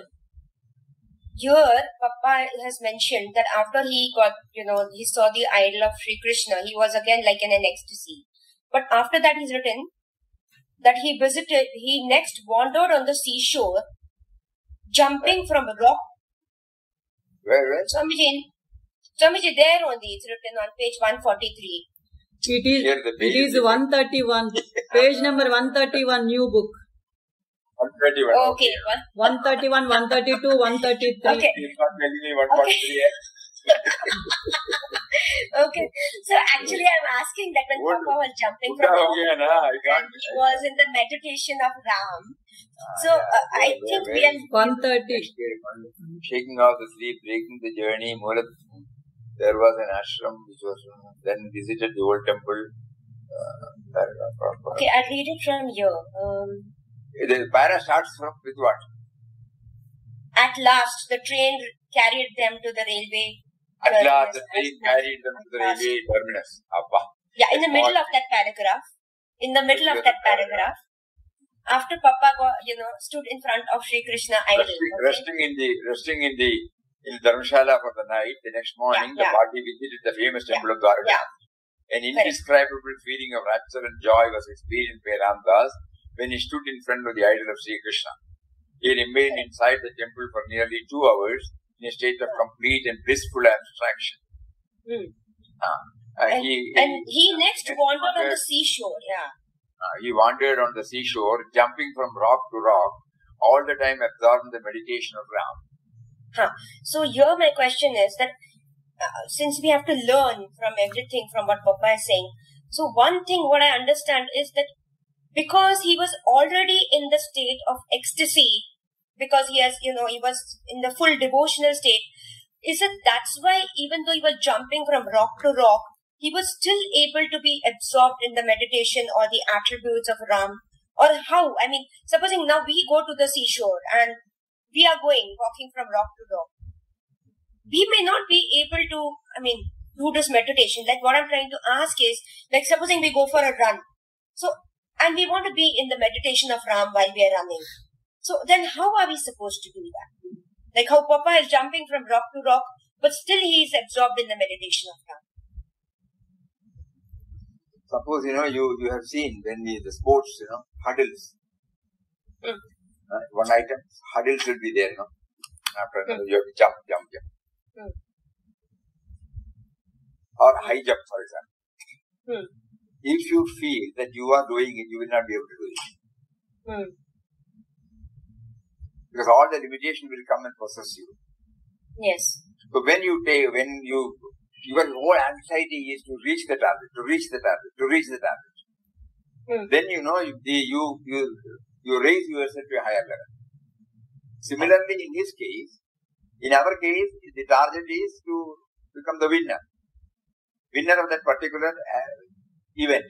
[SPEAKER 7] Here, Papa has mentioned that after he got, he saw the idol of Sri Krishna, he was again like in an ecstasy. But after that, he's written that he next wandered on the seashore, jumping from rock.
[SPEAKER 1] Where?
[SPEAKER 7] Swamiji, there only, it's written on page 143.
[SPEAKER 8] It is 131, page number 131, new book.
[SPEAKER 1] 131.
[SPEAKER 7] Okay.
[SPEAKER 8] 131, 132, 133.
[SPEAKER 7] Okay.
[SPEAKER 1] He's not telling me 143.
[SPEAKER 7] Okay. So actually I'm asking that when Papa was jumping from and he was in the meditation of Ram. So I think we are
[SPEAKER 8] 1:30.
[SPEAKER 1] Shaking off the sleep, breaking the journey, there was an ashram which was then visited the old temple.
[SPEAKER 7] Okay, I'll read it from here.
[SPEAKER 1] The para starts with what?
[SPEAKER 7] At last, the train carried them to the railway.
[SPEAKER 1] At last, the train carried them to the railway terminus. Abba.
[SPEAKER 7] Yeah, in the middle of that paragraph. After Papa stood in front of Sri Krishna idol.
[SPEAKER 1] Resting in the Dharamshala for the night. The next morning, the body visited the famous temple of Dwarka.
[SPEAKER 7] Yeah.
[SPEAKER 1] An indescribable feeling of rapture and joy was experienced by Ramdas when he stood in front of the idol of Sri Krishna. He remained inside the temple for nearly 2 hours in a state of complete and blissful abstraction.
[SPEAKER 7] He next wandered on the seashore. Yeah.
[SPEAKER 1] He wandered on the seashore, jumping from rock to rock, all the time absorbed in the meditation of Ram.
[SPEAKER 7] So here my question is that since we have to learn from everything from what Papa is saying, so one thing what I understand is that because he was already in the state of ecstasy, because he was in the full devotional state, is it that's why even though he was jumping from rock to rock, he was still able to be absorbed in the meditation or the attributes of Ram? Or how? I mean, supposing now we go to the seashore and we are walking from rock to rock. We may not be able to, do this meditation. Like what I'm trying to ask is, like supposing we go for a run. So, and we want to be in the meditation of Ram while we are running. So then how are we supposed to do that? Like how Papa is jumping from rock to rock, but still he is absorbed in the meditation of Ram.
[SPEAKER 1] Suppose, you have seen when the sports, hurdles. One item, hurdles will be there, After you have to jump. Or high jump, for example. If you feel that you are doing it, you will not be able to do it. Because all the limitation will come and possess you.
[SPEAKER 7] Yes.
[SPEAKER 1] So when your whole anxiety is to reach the target. Then you raise yourself to a higher level. Similarly, in our case, the target is to become the winner of that particular event.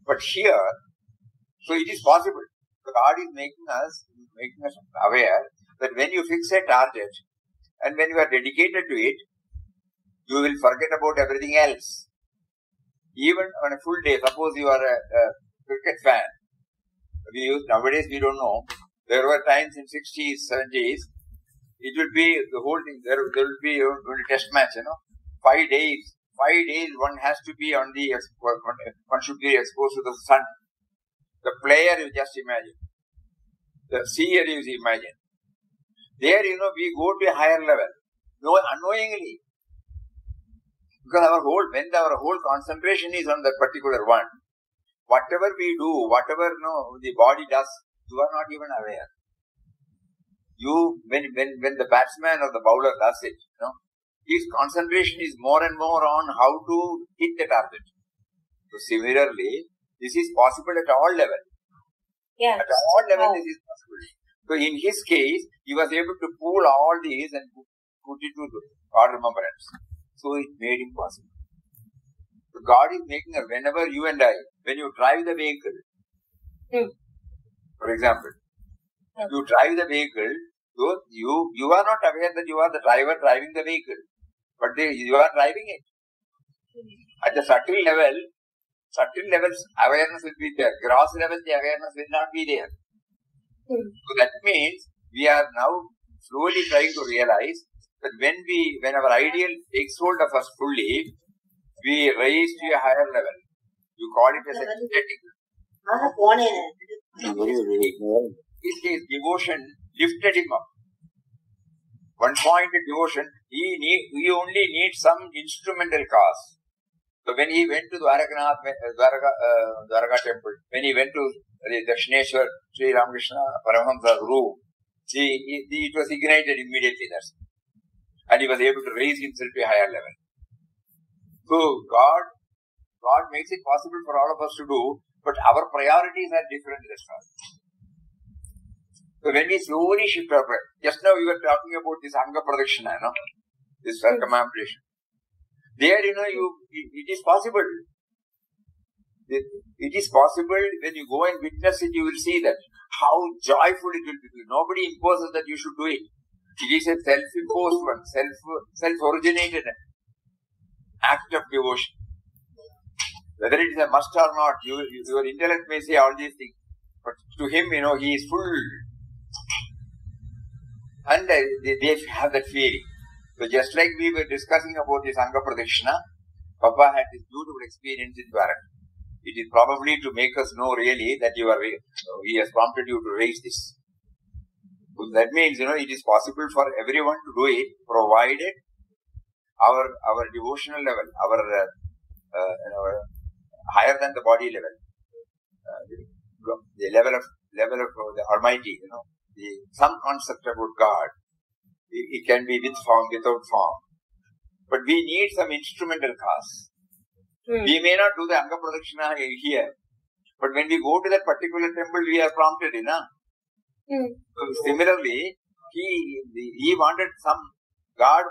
[SPEAKER 1] But here, so it is possible. God is making us aware that when you fix a target and when you are dedicated to it, you will forget about everything else. Even on a full day, suppose you are a cricket fan. Nowadays we don't know. There were times in 60s, 70s, it will be the whole thing. There will be a test match, 5 days. 5 days one has to be one should be exposed to the sun. The player you just imagine. The seer you imagine. There, we go to a higher level. Unknowingly. Because when our whole concentration is on that particular one, whatever we do, whatever the body does, you are not even aware. When the batsman or the bowler does it, his concentration is more and more on how to hit the target. So similarly, this is possible at all levels.
[SPEAKER 7] Yeah.
[SPEAKER 1] At all levels, this is possible. So in his case, he was able to pull all these and put it to God remembrance. So it made him possible. So God is making whenever you and I, when you drive the vehicle, for example, you drive the vehicle, you are not aware that you are the driver driving the vehicle, but you are driving it. At the subtle levels, awareness will be there. Gross level, the awareness will not be there. So that means we are now slowly trying to realize that when our ideal takes hold of us fully, we raise to a higher level. You call it as ecstatic. His case, devotion lifted him up. One-pointed devotion, he only needs some instrumental cause. So when he went to Dwarka temple, when he went to the Dakshineshwar, Sri Ramakrishna Paramahamsa's room, it was ignited immediately. And he was able to raise himself to a higher level. So God makes it possible for all of us to do, but our priorities are different. That's all. So when we slowly shift our priorities, just now we were talking about this Anga Pradakshina, this circumambulation. There, it is possible. It is possible. When you go and witness it, you will see that how joyful it will be. Nobody imposes that you should do it. It is a self-imposed one, self-originated act of devotion. Whether it is a must or not, your intellect may say all these things, but to him, he is full. And they have that feeling. So just like we were discussing about this Anga Pradakshina, Papa had this beautiful experience in Dwaraka. It is probably to make us know really that he has prompted you to raise this. So that means, it is possible for everyone to do it, provided our devotional level, our higher than the body level, the level of the Almighty, some concept about God. It can be with form, without form. But we need some instrumental cause. We may not do the Anga Pradakshina here, but when we go to that particular temple, we are prompted, So similarly, he wanted God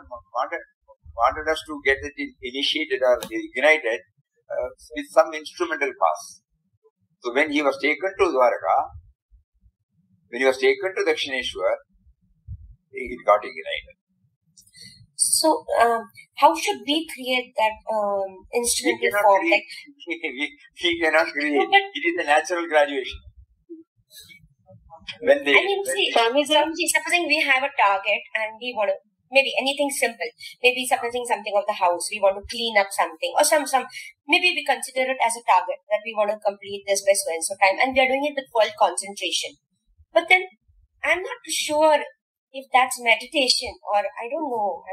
[SPEAKER 1] wanted us to get it initiated or ignited with some instrumental cause. So when he was taken to Dwaraka, when he was taken to Dakshineshwar, it got ignited.
[SPEAKER 7] So, how should we create that instrumental form?
[SPEAKER 1] We cannot create. It is a natural graduation.
[SPEAKER 7] Supposing we have a target and we want to, maybe anything simple, maybe supposing something of the house, we want to clean up something, or maybe we consider it as a target that we want to complete this by so and so time, and we are doing it with full concentration. But then, I'm not sure if that's meditation or I don't know.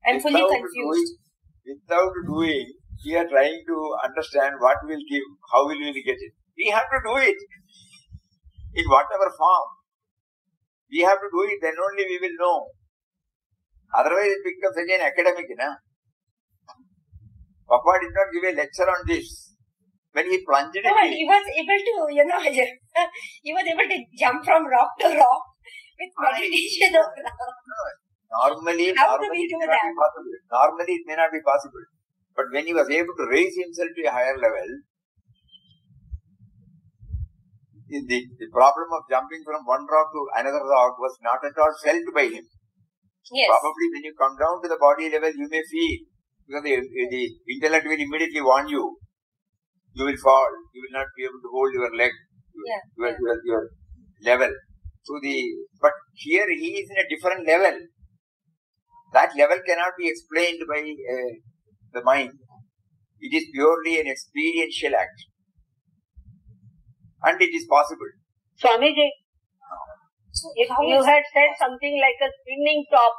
[SPEAKER 7] I'm fully confused.
[SPEAKER 1] Without doing, we are trying to understand what will give, how will we get it. We have to do it in whatever form. We have to do it, then only we will know. Otherwise, it becomes again academic. Papa did not give a lecture on this. When he plunged in it,
[SPEAKER 7] he was able to, he was able to jump from rock to rock with meditation.
[SPEAKER 1] Normally, it may not be possible. But when he was able to raise himself to a higher level, the problem of jumping from one rock to another rock was not at all felt by him.
[SPEAKER 7] Yes.
[SPEAKER 1] Probably when you come down to the body level, you may feel, because the intellect will immediately warn you. You will fall. You will not be able to hold your leg, your level. So but here he is in a different level. That level cannot be explained by the mind. It is purely an experiential act. And it is possible.
[SPEAKER 3] Swamiji, if you had said something like a spinning top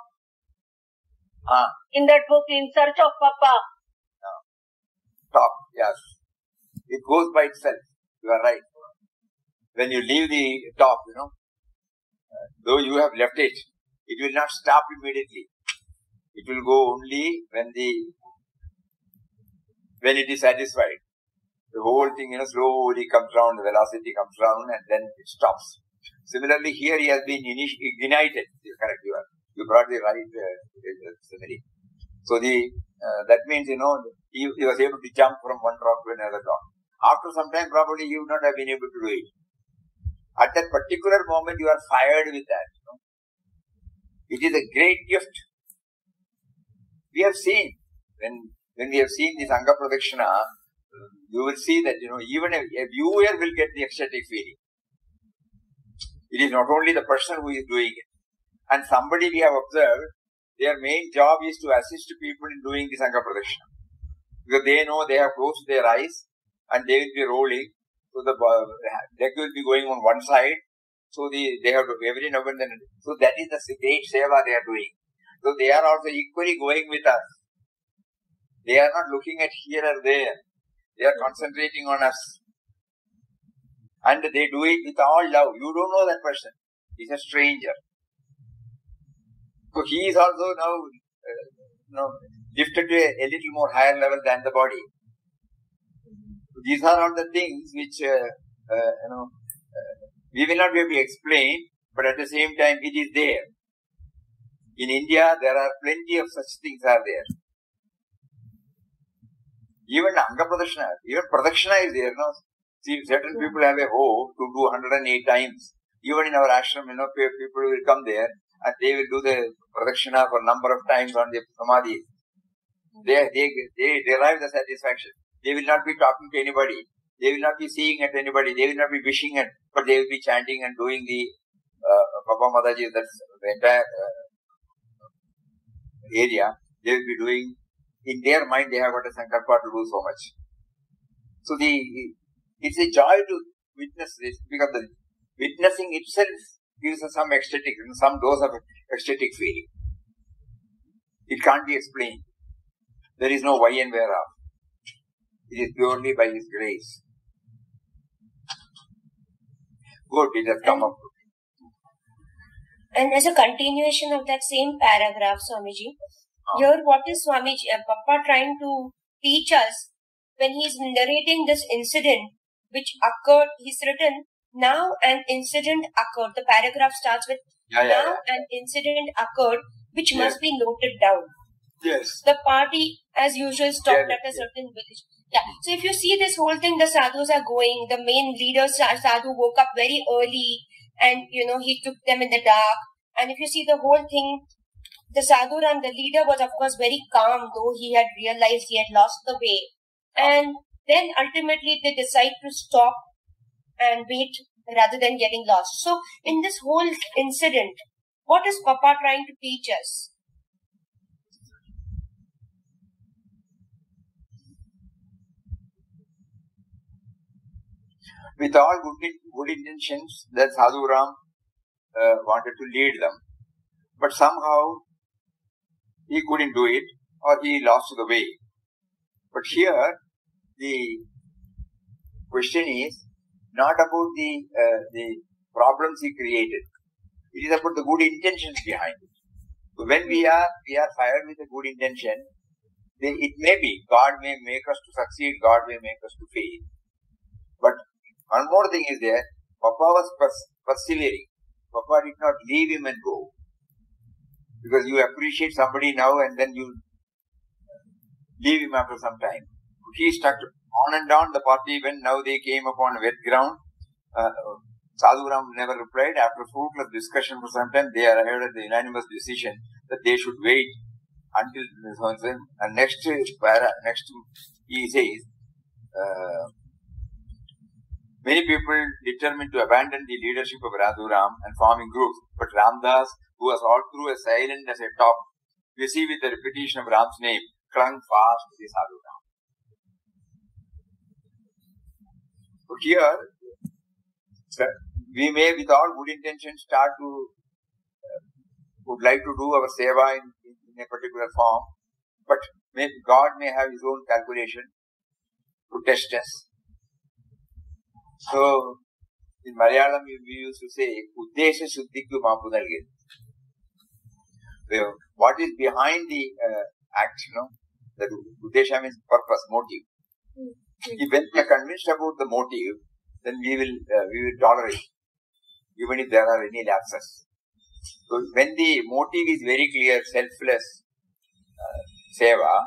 [SPEAKER 3] in that book, In Search of Papa.
[SPEAKER 1] Top, yes. It goes by itself. You are right. When you leave the top, though you have left it, it will not stop immediately. It will go only when it is satisfied. The whole thing, slowly comes down, the velocity comes down and then it stops. Similarly, here he has been ignited. Correct, you brought the right simile. So that means, he was able to jump from one rock to another rock. After some time, probably you would not have been able to do it. At that particular moment, you are fired with that. It is a great gift. We have seen, when we have seen this Anga Pradakshina, you will see that, even a viewer will get the ecstatic feeling. It is not only the person who is doing it. And somebody we have observed, their main job is to assist people in doing this Anga Pradakshina. Because they know they have closed their eyes and they will be rolling. So the leg will be going on one side. So they have to every now and then. So that is the great seva they are doing. So they are also equally going with us. They are not looking at here or there. They are concentrating on us. And they do it with all love. You don't know that person. He's a stranger. So he is also now lifted to a little more higher level than the body. These are all the things which, we will not be able to explain, but at the same time it is there. In India, there are plenty of such things are there. Even Anga Pradakshina, even Pradakshina is there. See, certain people have a hoe to do 108 times. Even in our ashram, people will come there and they will do the Pradakshina for a number of times on the Samadhi. They derive the satisfaction. They will not be talking to anybody. They will not be seeing at anybody. They will not be wishing at, but they will be chanting and doing the Papa Mataji, that's the entire area. They will be doing, in their mind they have got a sankalpa to do so much. So it's a joy to witness this, because the witnessing itself gives us some ecstatic, some dose of ecstatic feeling. It can't be explained. There is no why and whereof. It is purely by His grace. Good, it has come up.
[SPEAKER 7] And as a continuation of that same paragraph, Swamiji, here what is Swamiji, Papa trying to teach us when he is narrating this incident which occurred? He's written, now an incident occurred. The paragraph starts with, an incident occurred which must be noted down.
[SPEAKER 1] Yes.
[SPEAKER 7] The party, as usual, stopped at a certain village. Yeah. So if you see this whole thing, the sadhus are going, the main leader, sadhu, woke up very early and, he took them in the dark. And if you see the whole thing, the sadhuram, the leader, was of course very calm, though he had realized he had lost the way. And then ultimately they decide to stop and wait rather than getting lost. So in this whole incident, what is Papa trying to teach us?
[SPEAKER 1] With all good intentions, that Sadhu Ram wanted to lead them, but somehow he couldn't do it, or he lost the way. But here, the question is not about the problems he created. It is about the good intentions behind it. So when we are fired with a good intention, then it may be God may make us to succeed, God may make us to fail. But one more thing is there, Papa was persevering. Papa did not leave him and go. Because you appreciate somebody now and then you leave him after some time. He stuck on and on the party. When now they came upon wet ground, Sadhu Ram never replied. After fruitless discussion for some time, they arrived at the unanimous decision that they should wait until this one. And next he says, many people determined to abandon the leadership of Sadhu Ram and forming groups. But Ramdas, who was all through as silent as a top, busy with the repetition of Ram's name, clung fast to the Sadhu Ram. So here, we may with all good intentions start to, would like to do our seva in a particular form, but God may have His own calculation to test us. So, in Malayalam we used to say, Uddesha Shuddhikku Maapu Nalgin. What is behind the act, that Uddesha means purpose, motive. When we are convinced about the motive, then we will tolerate, even if there are any lapses. So when the motive is very clear, selfless seva,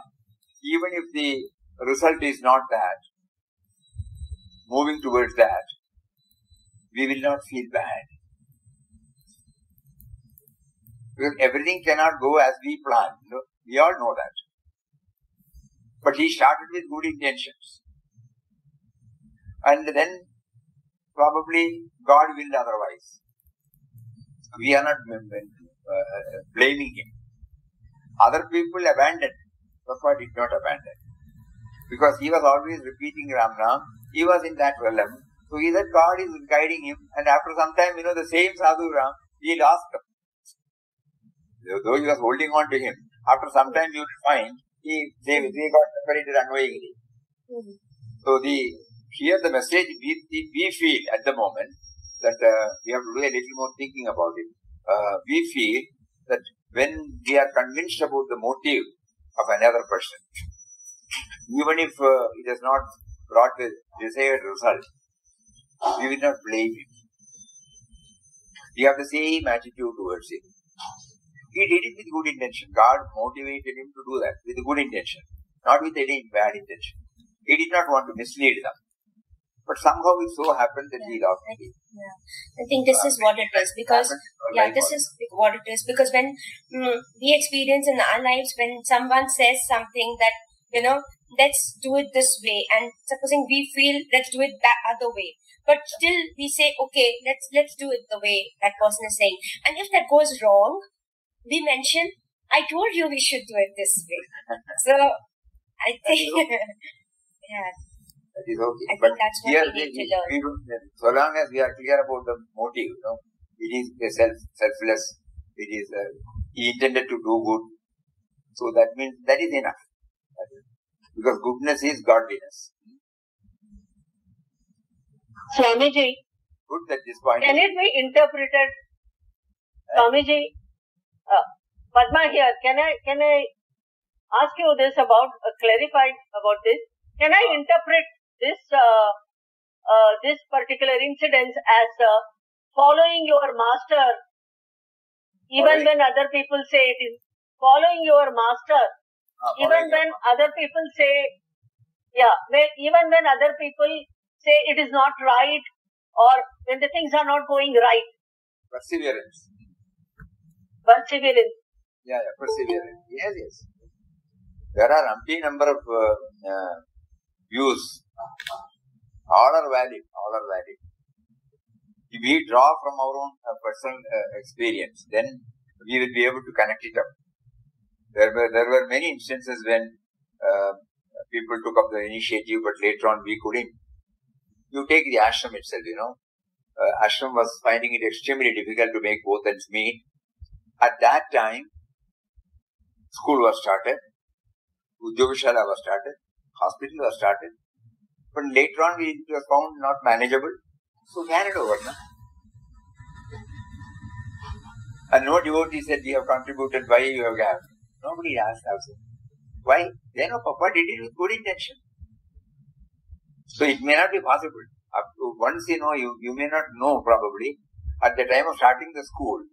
[SPEAKER 1] even if the result is not that, moving towards that, we will not feel bad. Because everything cannot go as we plan. We all know that. But he started with good intentions. And then probably God willed otherwise. We are not blaming him. Other people abandoned. Papa did not abandon. Because he was always repeating Ram Ram. He was in that realm. So he said God is guiding him. And after some time, the same Sadhu Ram, he lost him. Though he was holding on to him. After some time you will find they got separated unknowingly. So here the message we feel at the moment that we have to do a little more thinking about it. We feel that when we are convinced about the motive of another person, even if it has not brought the desired result, we will not blame him. We have the same attitude towards him. He did it with good intention. God motivated him to do that with good intention, not with any bad intention. He did not want to mislead them. But somehow it so happened that he lost it.
[SPEAKER 7] I think this is what it is, because this is what it is, because when we experience in our lives, when someone says something that, let's do it this way, and supposing we feel let's do it that other way, but still we say, okay, let's do it the way that person is saying. And if that goes wrong, we mention, I told you we should do it this way. So I think,
[SPEAKER 1] that is okay.
[SPEAKER 7] I think that's what we need to learn.
[SPEAKER 1] So long as we are clear about the motive, it is a selfless, it is he intended to do good. So that means that is enough. Because goodness is godliness.
[SPEAKER 3] Swamiji,
[SPEAKER 1] good that this point.
[SPEAKER 3] Can it be interpreted, Swamiji? Padma here. Can I ask you this about clarified about this? Can I interpret this this particular incident as following your master, even when other people say it is following your master, even when other people say, even when other people say it is not right, or when the things are not going right.
[SPEAKER 1] Perseverance.
[SPEAKER 3] Perseverance.
[SPEAKER 1] Perseverance. Yes. There are umpteen number of views. All are valid. If we draw from our own personal experience, then we will be able to connect it up. There were many instances when people took up the initiative, but later on we couldn't. You take the ashram itself, ashram was finding it extremely difficult to make both ends meet. At that time, school was started, Udyogashala was started, hospital was started. But later on, it was found not manageable. So we handed over. And no devotee said, we have contributed, why you have given? Nobody asked also. Why? They know Papa did it with good intention. So it may not be possible. Up to once you may not know probably. At the time of starting the school,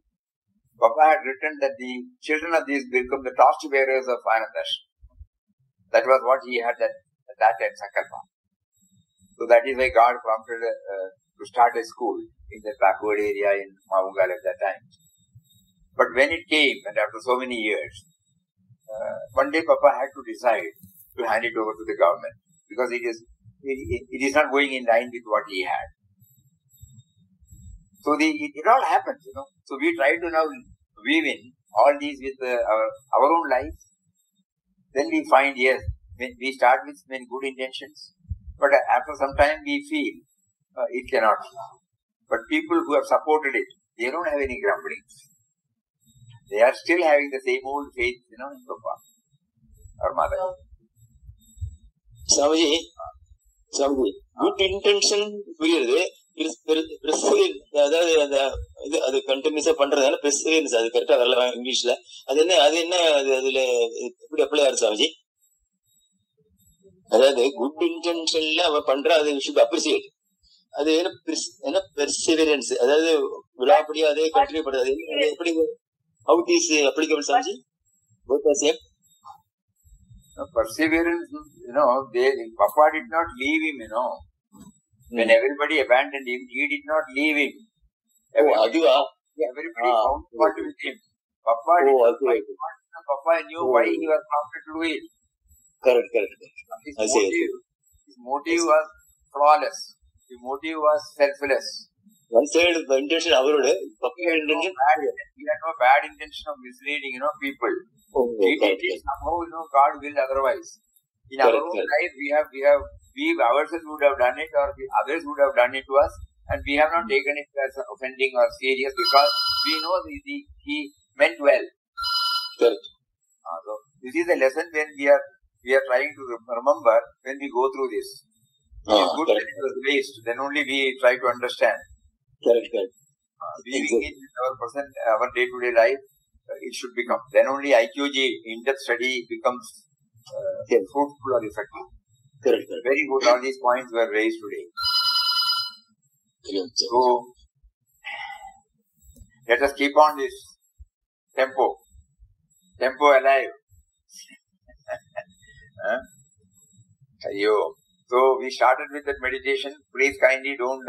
[SPEAKER 1] Papa had written that the children of these become the torch bearers of Anandashram. That was what he had at that time, Sankalpa. So that is why God prompted to start a school in the backward area in Maungal at that time. But when it came, and after so many years, one day Papa had to decide to hand it over to the government, because it is not going in line with what he had. So it all happens, So we try to now weave in all these with our own life. Then we find, yes, we start with many good intentions, but after some time we feel it cannot. But people who have supported it, they don't have any grumblings. They are still having the same old faith, in Papa or Mother.
[SPEAKER 4] Swamiji, good intention புரியுது. அதாவது அது கண்டினியூஸா பண்றதால perseverance, அது கரெக்டா வரல இங்கிலீஷ்ல. அது என்ன அதுல எப்படி அப்ளை ஆகுது சாமிஜி? அதாவது குட் இன்டென்ஷன்ல அவன் பண்ற அது ஷுட் அப்ரிசியேட். அது என்ன பெர்சிவரன்ஸ், அதாவது விடாப்படியா அதே கண்டினியூ பண்றது. எப்படி how it is applicable, Swamiji? Both are same.
[SPEAKER 1] Perseverance, Papa did not leave him, When everybody abandoned him, he did not leave him. Everybody found fault with him. Papa did not find fault. Papa knew why he was prompted to do it.
[SPEAKER 4] Correct.
[SPEAKER 1] His motive was flawless. His motive was selfless.
[SPEAKER 4] One side the intention, Papa intention.
[SPEAKER 1] He had no bad intention of misleading, people. He did it somehow, God willed otherwise. In our own life, we ourselves would have done it, or others would have done it to us, and we have not taken it as offending or serious, because we know he meant well.
[SPEAKER 4] Correct.
[SPEAKER 1] So this is a lesson when we are trying to remember when we go through this. It is good that it was waste. Then only we try to understand.
[SPEAKER 4] Correct.
[SPEAKER 1] Weaving in our day-to-day life, it should become. Then only IQG, in-depth study, becomes fruitful or effective.
[SPEAKER 4] Correct.
[SPEAKER 1] Very good. All these points were raised today. So, let us keep on this tempo alive. So, we started with that meditation. Please kindly don't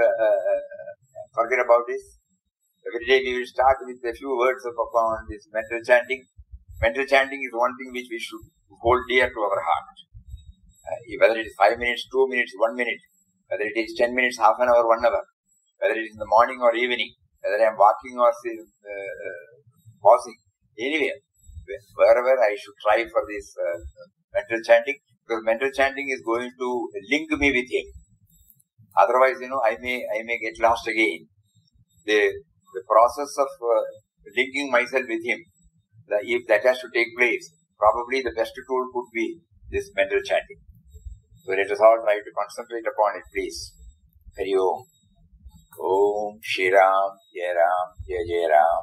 [SPEAKER 1] forget about this. Every day we will start with a few words of upon this mental chanting. Mental chanting is one thing which we should hold dear to our heart. Whether it is 5 minutes, 2 minutes, 1 minute, whether it is 10 minutes, half an hour, 1 hour, whether it is in the morning or evening, whether I am walking or pausing, anywhere, wherever I should try for this mental chanting, because mental chanting is going to link me with him. Otherwise, I may get lost again. The process of linking myself with him, if that has to take place, probably the best tool could be this mental chanting. So let us all try to concentrate upon it, please. Hari Om. Om Shri Ram, Jai Ram, Jai Jai Ram.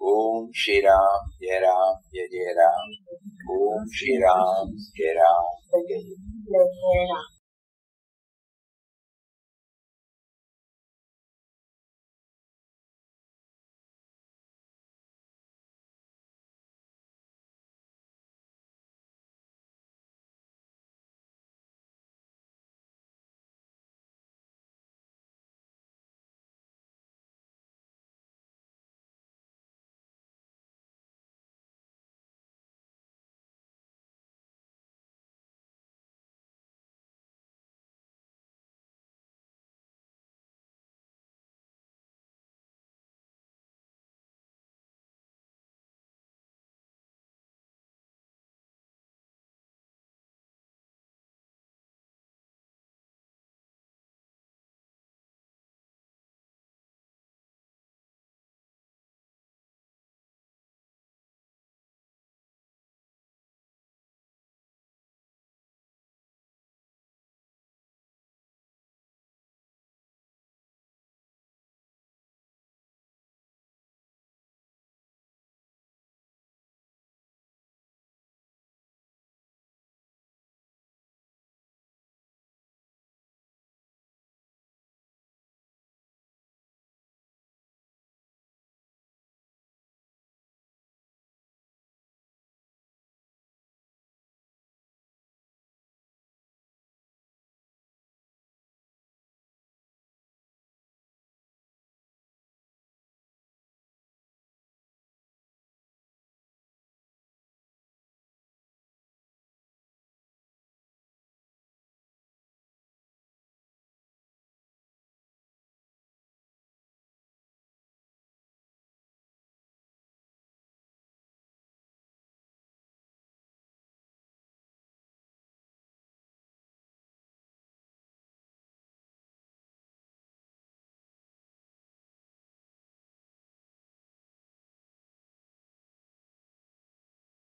[SPEAKER 1] Om Shri Ram, Jai Ram, Jai Jai Ram. Om Shri Ram, Jai Ram, Jai Jai Ram.